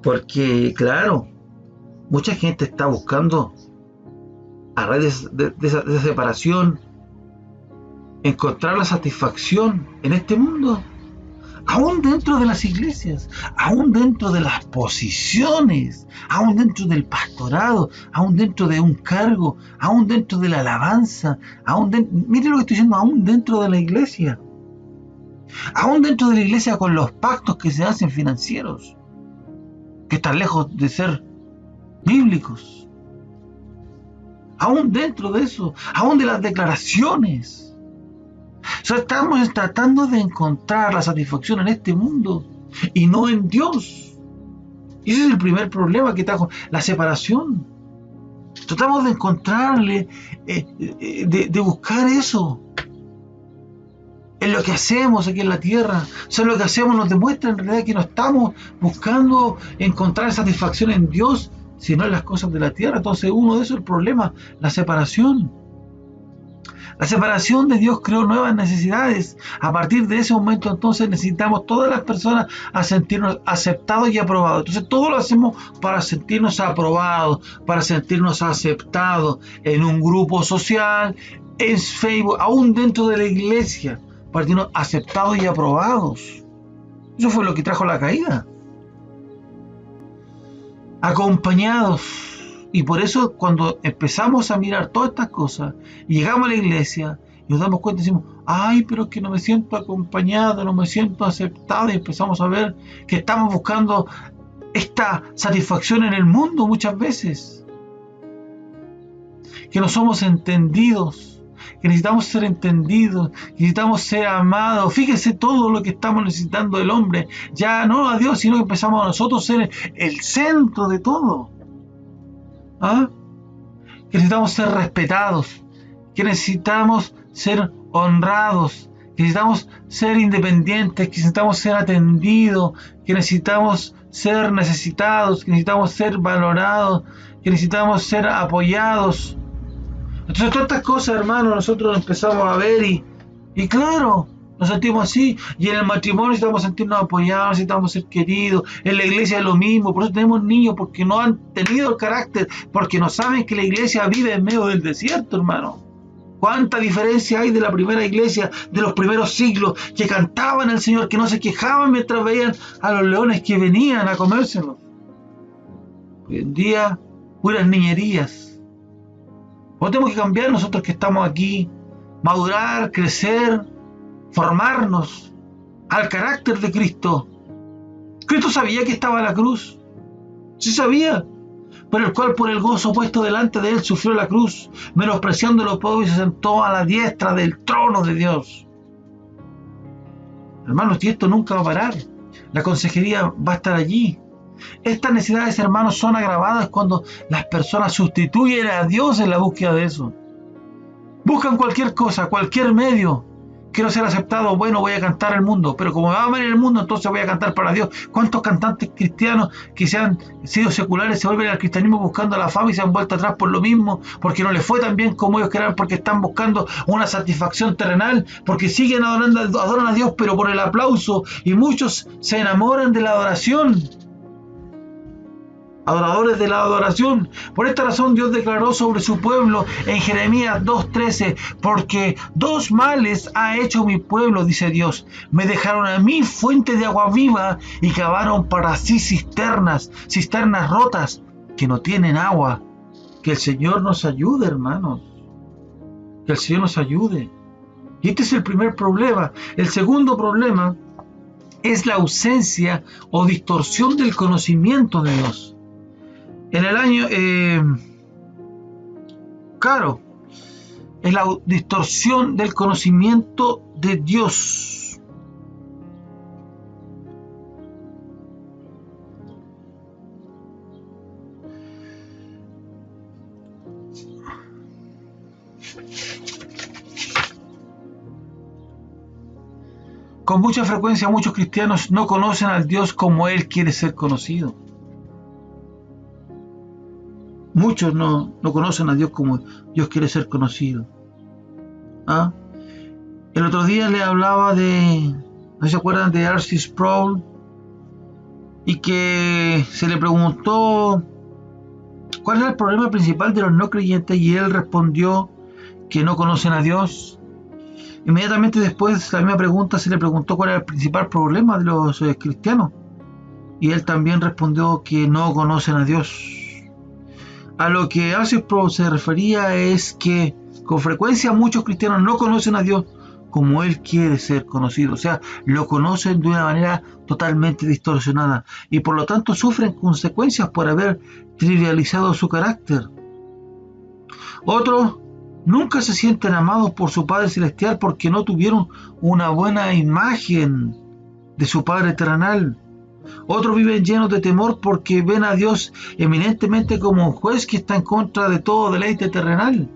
porque claro, mucha gente está buscando a raíz de esa separación encontrar la satisfacción en este mundo, aún dentro de las iglesias, aún dentro de las posiciones, aún dentro del pastorado, aún dentro de un cargo, aún dentro de la alabanza, mire lo que estoy diciendo, aún dentro de la iglesia con los pactos que se hacen financieros, que están lejos de ser bíblicos, aún dentro de eso, aún de las declaraciones. O sea, estamos tratando de encontrar la satisfacción en este mundo y no en Dios. Y ese es el primer problema que trajo la separación. Tratamos de encontrarle, de buscar eso en lo que hacemos aquí en la tierra. O sea, lo que hacemos nos demuestra en realidad que no estamos buscando encontrar satisfacción en Dios, sino en las cosas de la tierra. Entonces, uno de esos es el problema, la separación. La separación de Dios creó nuevas necesidades. A partir de ese momento, entonces, necesitamos todas las personas a sentirnos aceptados y aprobados. Entonces, todo lo hacemos para sentirnos aprobados, para sentirnos aceptados en un grupo social, en Facebook, aún dentro de la iglesia, para sentirnos aceptados y aprobados. Eso fue lo que trajo la caída. Acompañados. Y por eso cuando empezamos a mirar todas estas cosas y llegamos a la iglesia y nos damos cuenta y decimos, ay, pero es que no me siento acompañado, no me siento aceptado, y empezamos a ver que estamos buscando esta satisfacción en el mundo muchas veces, que no somos entendidos, que necesitamos ser entendidos, que necesitamos ser amados. Fíjese todo lo que estamos necesitando del hombre, ya no a Dios, sino que empezamos a nosotros ser el centro de todo. Que necesitamos ser respetados, que necesitamos ser honrados, que necesitamos ser independientes, que necesitamos ser atendidos, que necesitamos ser necesitados, que necesitamos ser valorados, que necesitamos ser apoyados. Entonces todas estas cosas, hermanos, nosotros empezamos a ver y claro, nos sentimos así. Y en el matrimonio necesitamos sentirnos apoyados, necesitamos ser queridos. En la iglesia es lo mismo. Por eso tenemos niños, porque no han tenido el carácter, porque no saben que la iglesia vive en medio del desierto, hermano. ¿Cuánta diferencia hay de la primera iglesia, de los primeros siglos, que cantaban al Señor, que no se quejaban mientras veían a los leones que venían a comérselos? Hoy en día, puras niñerías. Pues tenemos que cambiar nosotros que estamos aquí, madurar, crecer, formarnos al carácter de Cristo. Cristo sabía que estaba en la cruz. Sí sabía. Pero el cual por el gozo puesto delante de él sufrió la cruz, menospreciando los pobres, y se sentó a la diestra del trono de Dios. Hermanos, y esto nunca va a parar. La consejería va a estar allí. Estas necesidades, hermanos, son agravadas cuando las personas sustituyen a Dios en la búsqueda de eso. Buscan cualquier cosa, cualquier medio. Quiero ser aceptado, bueno, voy a cantar el mundo, pero como me va a ver en el mundo, entonces voy a cantar para Dios. ¿Cuántos cantantes cristianos que se han sido seculares se vuelven al cristianismo buscando la fama y se han vuelto atrás por lo mismo? Porque no les fue tan bien como ellos querían, porque están buscando una satisfacción terrenal, porque siguen adoran a Dios, pero por el aplauso, y muchos se enamoran de la adoración. Adoradores de la adoración. Por esta razón Dios declaró sobre su pueblo en Jeremías 2:13, porque dos males ha hecho mi pueblo, dice Dios. Me dejaron a mí fuente de agua viva y cavaron para sí cisternas rotas que no tienen agua. Que el Señor nos ayude, hermanos. Que el Señor nos ayude. Y este es el primer problema. El segundo problema es la ausencia o distorsión del conocimiento de Dios. En el año, claro, es la distorsión del conocimiento de Dios. Con mucha frecuencia muchos cristianos no conocen al Dios como Él quiere ser conocido. Muchos no conocen a Dios como Dios quiere ser conocido. ¿Ah? El otro día le hablaba ¿no se acuerdan de R.C. Sproul? Y que se le preguntó cuál era el problema principal de los no creyentes y él respondió que no conocen a Dios. Inmediatamente después, la misma pregunta se le preguntó cuál era el principal problema de los cristianos. Y él también respondió que no conocen a Dios. A lo que R.C. Sproul se refería es que con frecuencia muchos cristianos no conocen a Dios como Él quiere ser conocido. O sea, lo conocen de una manera totalmente distorsionada. Y por lo tanto sufren consecuencias por haber trivializado su carácter. Otros nunca se sienten amados por su Padre Celestial porque no tuvieron una buena imagen de su Padre terrenal. Otros viven llenos de temor porque ven a Dios eminentemente como un juez que está en contra de todo deleite terrenal.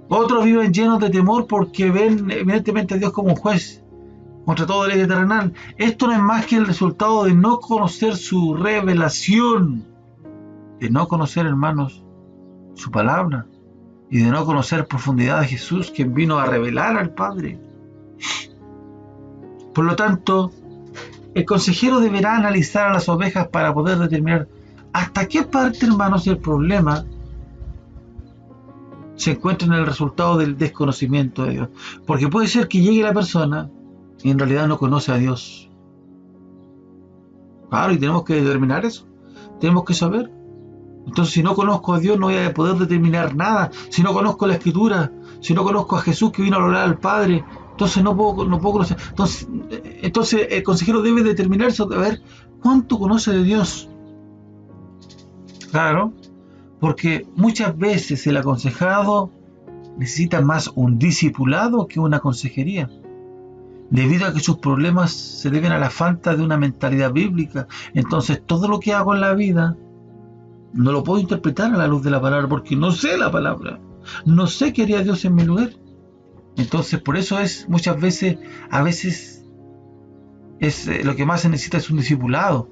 Otros viven llenos de temor porque ven eminentemente a Dios como un juez contra todo deleite terrenal. Esto no es más que el resultado de no conocer su revelación, de no conocer, hermanos, su palabra y de no conocer profundidad de Jesús, quien vino a revelar al Padre. Por lo tanto, el consejero deberá analizar a las ovejas para poder determinar hasta qué parte, hermanos, del problema se encuentra en el resultado del desconocimiento de Dios. Porque puede ser que llegue la persona y en realidad no conoce a Dios. Claro, y tenemos que determinar eso. Tenemos que saber. Entonces, si no conozco a Dios, no voy a poder determinar nada. Si no conozco la Escritura, si no conozco a Jesús que vino a orar al Padre, entonces no puedo conocer. Entonces el consejero debe determinar eso, de ver cuánto conoce de Dios. Claro, porque muchas veces el aconsejado necesita más un discipulado que una consejería, debido a que sus problemas se deben a la falta de una mentalidad bíblica. Entonces todo lo que hago en la vida no lo puedo interpretar a la luz de la palabra, porque no sé la palabra, no sé qué haría Dios en mi lugar. Entonces por eso es muchas veces, a veces lo que más se necesita es un discipulado.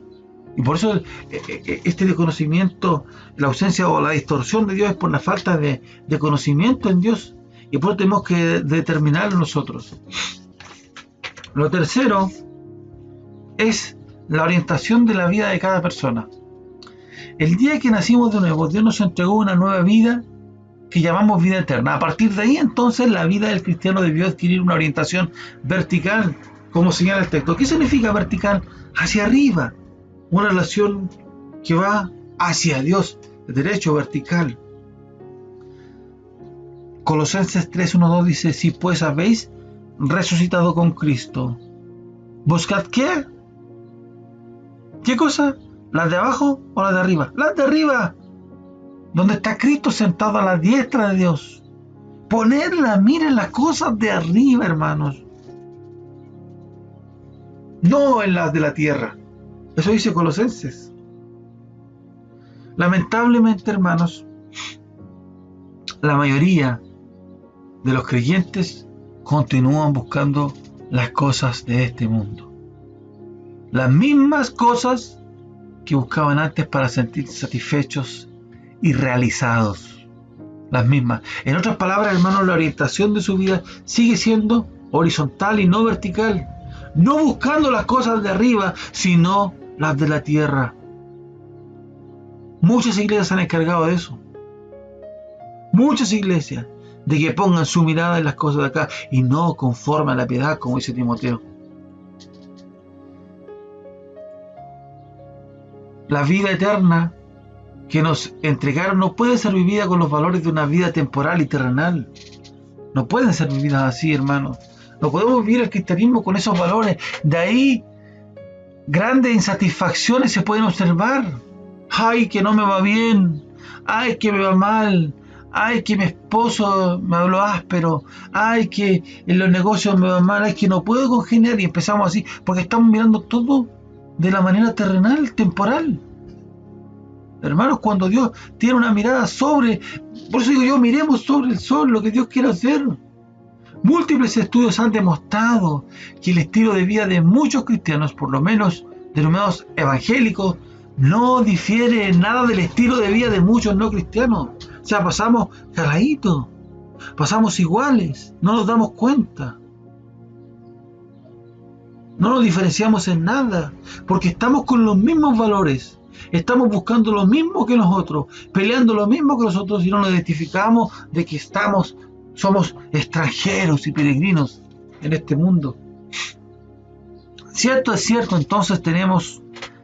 Y por eso este desconocimiento, la ausencia o la distorsión de Dios es por la falta de conocimiento en Dios. Y por eso tenemos que determinarlo nosotros. Lo tercero es la orientación de la vida de cada persona. El día que nacimos de nuevo, Dios nos entregó una nueva vida que llamamos vida eterna. A partir de ahí, entonces, la vida del cristiano debió adquirir una orientación vertical, como señala el texto. ¿Qué significa vertical? Hacia arriba. Una relación que va hacia Dios, de derecho vertical. Colosenses 3:1-2 dice: si pues habéis resucitado con Cristo, buscad ¿qué? ¿Qué cosa? ¿Las de abajo o las de arriba? ¡Las de arriba! Donde está Cristo sentado a la diestra de Dios. Ponerla, miren las cosas de arriba, hermanos. No en las de la tierra. Eso dice Colosenses. Lamentablemente, hermanos, la mayoría de los creyentes continúan buscando las cosas de este mundo. Las mismas cosas que buscaban antes para sentirse satisfechos y realizados. Las mismas. En otras palabras, hermanos, la orientación de su vida sigue siendo horizontal y no vertical. No buscando las cosas de arriba, sino las de la tierra. Muchas iglesias se han encargado de eso. Muchas iglesias, de que pongan su mirada en las cosas de acá y no conforme a la piedad, como dice Timoteo. La vida eterna que nos entregaron no puede ser vivida con los valores de una vida temporal y terrenal. No pueden ser vividas así, hermanos. No podemos vivir el cristianismo con esos valores. De ahí grandes insatisfacciones se pueden observar. Ay, que no me va bien. Ay, que me va mal. Ay, que mi esposo me habló áspero. Ay, que en los negocios me va mal. Ay, que no puedo congeniar. Y empezamos así, porque estamos mirando todo de la manera terrenal, temporal. Hermanos, cuando Dios tiene una mirada sobre, por eso digo yo, miremos sobre el sol lo que Dios quiere hacer. Múltiples estudios han demostrado que el estilo de vida de muchos cristianos, por lo menos denominados evangélicos, no difiere en nada del estilo de vida de muchos no cristianos. O sea, pasamos caladitos, pasamos iguales, no nos damos cuenta. No nos diferenciamos en nada, porque estamos con los mismos valores, estamos buscando lo mismo que nosotros, peleando lo mismo que nosotros y no nos identificamos de que somos extranjeros y peregrinos en este mundo. Cierto es cierto, entonces tenemos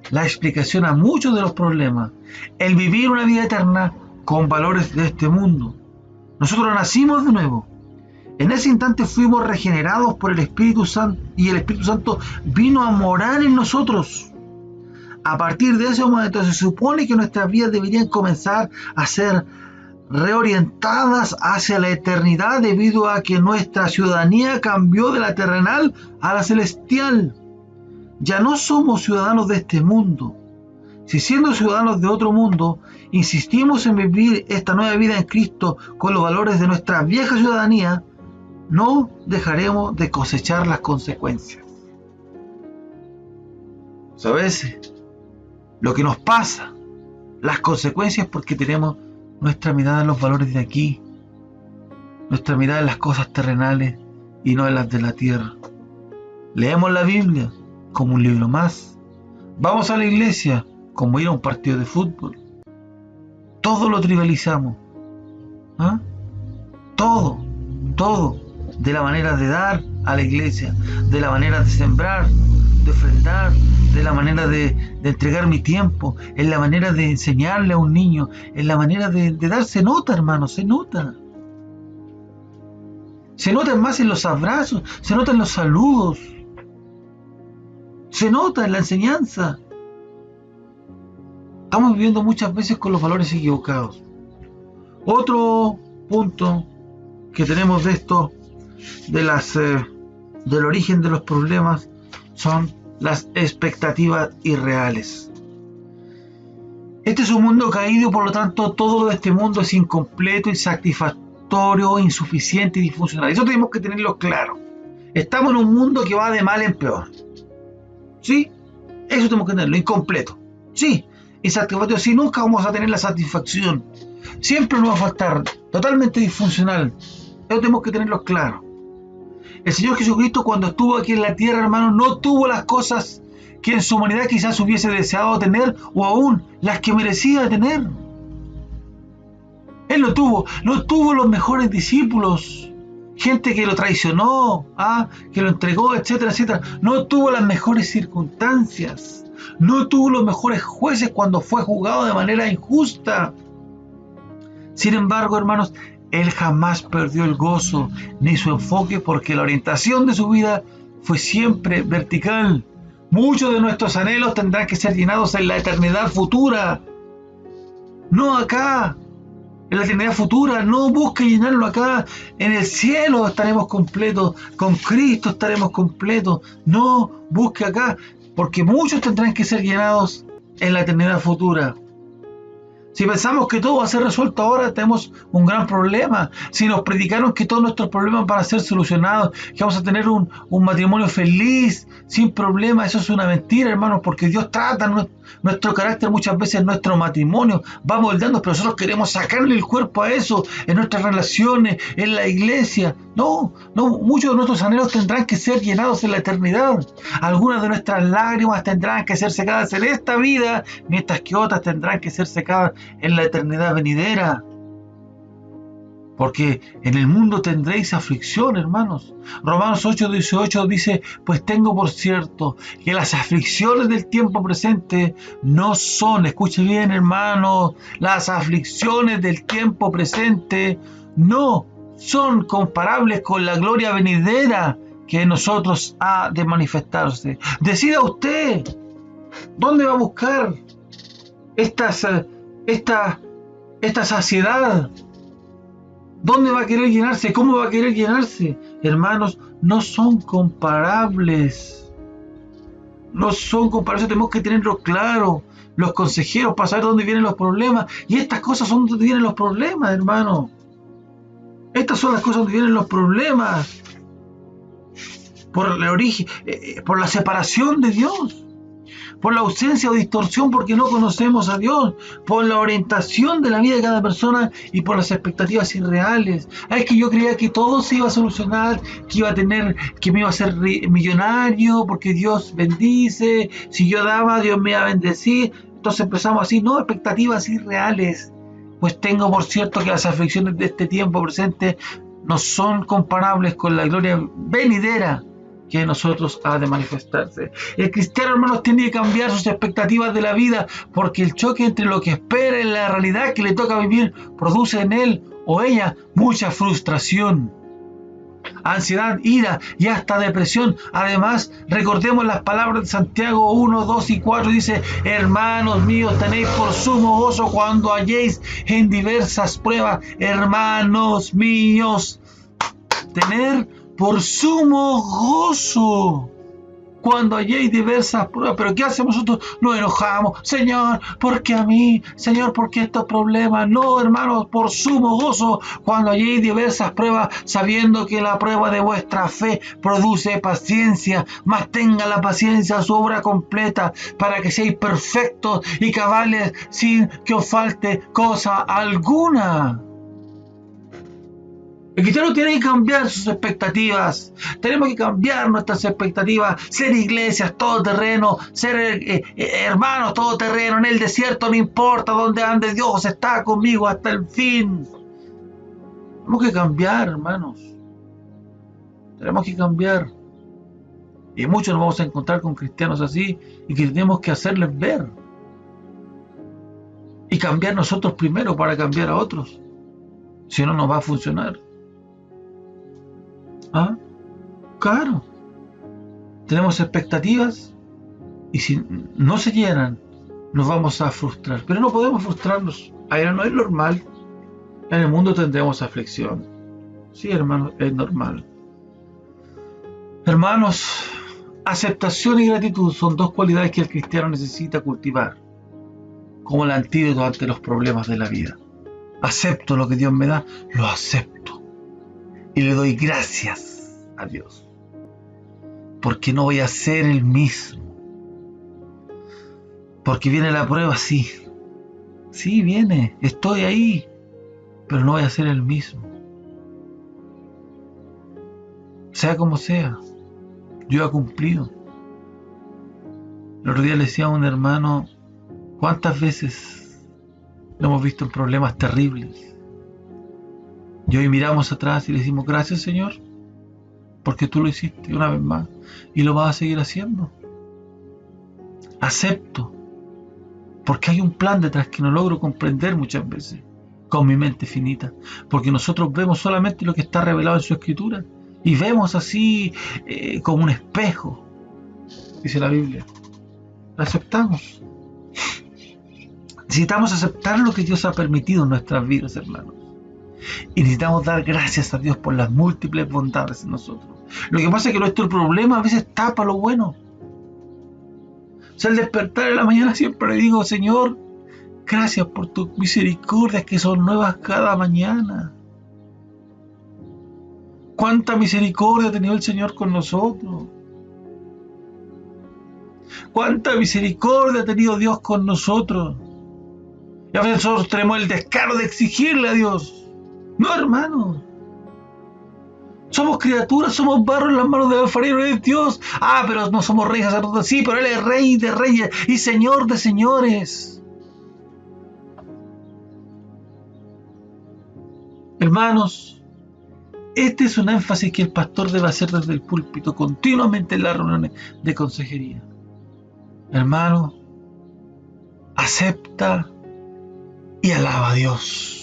la explicación a muchos de los problemas. El vivir una vida eterna con valores de este mundo. Nosotros nacimos de nuevo. En ese instante fuimos regenerados por el Espíritu Santo y el Espíritu Santo vino a morar en nosotros. A partir de ese momento se supone que nuestras vidas deberían comenzar a ser reorientadas hacia la eternidad debido a que nuestra ciudadanía cambió de la terrenal a la celestial. Ya no somos ciudadanos de este mundo. Si siendo ciudadanos de otro mundo, insistimos en vivir esta nueva vida en Cristo con los valores de nuestra vieja ciudadanía, no dejaremos de cosechar las consecuencias. ¿Sabes? Lo que nos pasa, las consecuencias porque tenemos nuestra mirada en los valores de aquí, nuestra mirada en las cosas terrenales y no en las de la tierra. Leemos la Biblia como un libro más. Vamos a la iglesia como ir a un partido de fútbol. Todo lo trivializamos. ¿Ah? Todo. De la manera de dar a la iglesia, de la manera de sembrar, de ofrendar, de la manera de entregar mi tiempo, en la manera de enseñarle a un niño, en la manera de dar. Se nota, hermano, se nota. Se nota más en los abrazos, se nota en los saludos, se nota en la enseñanza. Estamos viviendo muchas veces con los valores equivocados. Otro punto que tenemos de esto, del origen de los problemas, son las expectativas irreales. Este es un mundo caído, por lo tanto todo de este mundo es incompleto, insatisfactorio, insuficiente y disfuncional. Eso tenemos que tenerlo claro. Estamos en un mundo que va de mal en peor. ¿Sí? Eso tenemos que tenerlo, incompleto. Sí, insatisfactorio, sí, nunca vamos a tener la satisfacción. Siempre nos va a faltar, totalmente disfuncional. Eso tenemos que tenerlo claro. El Señor Jesucristo, cuando estuvo aquí en la tierra, hermano, no tuvo las cosas que en su humanidad quizás hubiese deseado tener, o aún las que merecía tener. Él no tuvo los mejores discípulos, gente que lo traicionó, que lo entregó, etcétera, etcétera. No tuvo las mejores circunstancias, no tuvo los mejores jueces cuando fue juzgado de manera injusta. Sin embargo, hermanos, Él jamás perdió el gozo ni su enfoque, porque la orientación de su vida fue siempre vertical. Muchos de nuestros anhelos tendrán que ser llenados en la eternidad futura, no acá. En la eternidad futura, no busque llenarlo acá. En el cielo estaremos completos, con Cristo estaremos completos. No busque acá, porque muchos tendrán que ser llenados en la eternidad futura. Si pensamos que todo va a ser resuelto ahora, tenemos un gran problema. Si nos predicaron que todos nuestros problemas van a ser solucionados, que vamos a tener un matrimonio feliz, sin problema, eso es una mentira, hermanos, porque Dios trata nuestro carácter muchas veces en nuestro matrimonio, va moldeando, pero nosotros queremos sacarle el cuerpo a eso, en nuestras relaciones, en la iglesia. No, muchos de nuestros anhelos tendrán que ser llenados en la eternidad. Algunas de nuestras lágrimas tendrán que ser secadas en esta vida, mientras que otras tendrán que ser secadas en la eternidad venidera. Porque en el mundo tendréis aflicción, hermanos. Romanos 8:18 dice: pues tengo por cierto que las aflicciones del tiempo presente no son, escuche bien, hermanos, las aflicciones del tiempo presente no son comparables con la gloria venidera que en nosotros ha de manifestarse. Decida usted dónde va a buscar esta saciedad. ¿Dónde va a querer llenarse? ¿Cómo va a querer llenarse? Hermanos, no son comparables. No son comparables, tenemos que tenerlo claro. Los consejeros para saber dónde vienen los problemas. Y estas cosas son donde vienen los problemas, hermano. Estas son las cosas donde vienen los problemas. Por el origen, por la separación de Dios. Por la ausencia o distorsión porque no conocemos a Dios, por la orientación de la vida de cada persona y por las expectativas irreales. Es que yo creía que todo se iba a solucionar, que me iba a ser millonario porque Dios bendice, si yo daba, Dios me iba a bendecir. Entonces empezamos así, no, expectativas irreales. Pues tengo por cierto que las aflicciones de este tiempo presente no son comparables con la gloria venidera que en nosotros ha de manifestarse. El cristiano, hermanos, tiene que cambiar sus expectativas de la vida, porque el choque entre lo que espera y la realidad que le toca vivir produce en él o ella mucha frustración, ansiedad, ira y hasta depresión. Además, recordemos las palabras de Santiago 1, 2 y 4, dice: hermanos míos, tenéis por sumo gozo cuando halléis en diversas pruebas. Hermanos míos, tener por sumo gozo cuando halléis diversas pruebas. Pero ¿qué hacemos nosotros? Nos enojamos. Señor, ¿por qué a mí? Señor, ¿por qué estos problemas? No, hermanos, por sumo gozo cuando halléis diversas pruebas, sabiendo que la prueba de vuestra fe produce paciencia. Mas tenga la paciencia su obra completa, para que seáis perfectos y cabales sin que os falte cosa alguna. El cristiano tiene que cambiar sus expectativas. Tenemos que cambiar nuestras expectativas. Ser iglesias todoterreno, ser hermanos todoterreno. En el desierto no importa dónde ande, Dios está conmigo hasta el fin. Tenemos que cambiar, hermanos. Tenemos que cambiar. Y muchos nos vamos a encontrar con cristianos así y que tenemos que hacerles ver. Y cambiar nosotros primero para cambiar a otros. Si no, no va a funcionar. ¿Ah? Claro. Tenemos expectativas y si no se llenan, nos vamos a frustrar. Pero no podemos frustrarnos. Ahí no es normal. En el mundo tendremos aflicción. Sí, hermanos, es normal. Hermanos, aceptación y gratitud son dos cualidades que el cristiano necesita cultivar como el antídoto ante los problemas de la vida. Acepto lo que Dios me da, lo acepto. Y le doy gracias a Dios. Porque no voy a ser el mismo. Porque viene la prueba, sí. Sí, viene. Estoy ahí. Pero no voy a ser el mismo. Sea como sea. Yo he cumplido. El otro día le decía a un hermano, ¿cuántas veces lo hemos visto en problemas terribles? Y hoy miramos atrás y le decimos: gracias, Señor, porque tú lo hiciste una vez más y lo vas a seguir haciendo. Acepto, porque hay un plan detrás que no logro comprender muchas veces con mi mente finita, porque nosotros vemos solamente lo que está revelado en su escritura y vemos así como un espejo, dice la Biblia. Lo aceptamos. Necesitamos aceptar lo que Dios ha permitido en nuestras vidas, hermanos. Y necesitamos dar gracias a Dios por las múltiples bondades en nosotros. Lo que pasa es que nuestro problema a veces tapa lo bueno. O sea, al despertar en la mañana siempre le digo: Señor, gracias por tus misericordias que son nuevas cada mañana. Cuánta misericordia ha tenido el Señor con nosotros. Cuánta misericordia ha tenido Dios con nosotros. Y a veces nosotros tenemos el descaro de exigirle a Dios. No, hermano. Somos criaturas, somos barro en las manos del alfarero, es Dios. Ah, pero no somos reyes sacerdotes. Sí, pero Él es Rey de reyes y Señor de señores. Hermanos, este es un énfasis que el pastor debe hacer desde el púlpito continuamente en las reuniones de consejería. Hermano, acepta y alaba a Dios.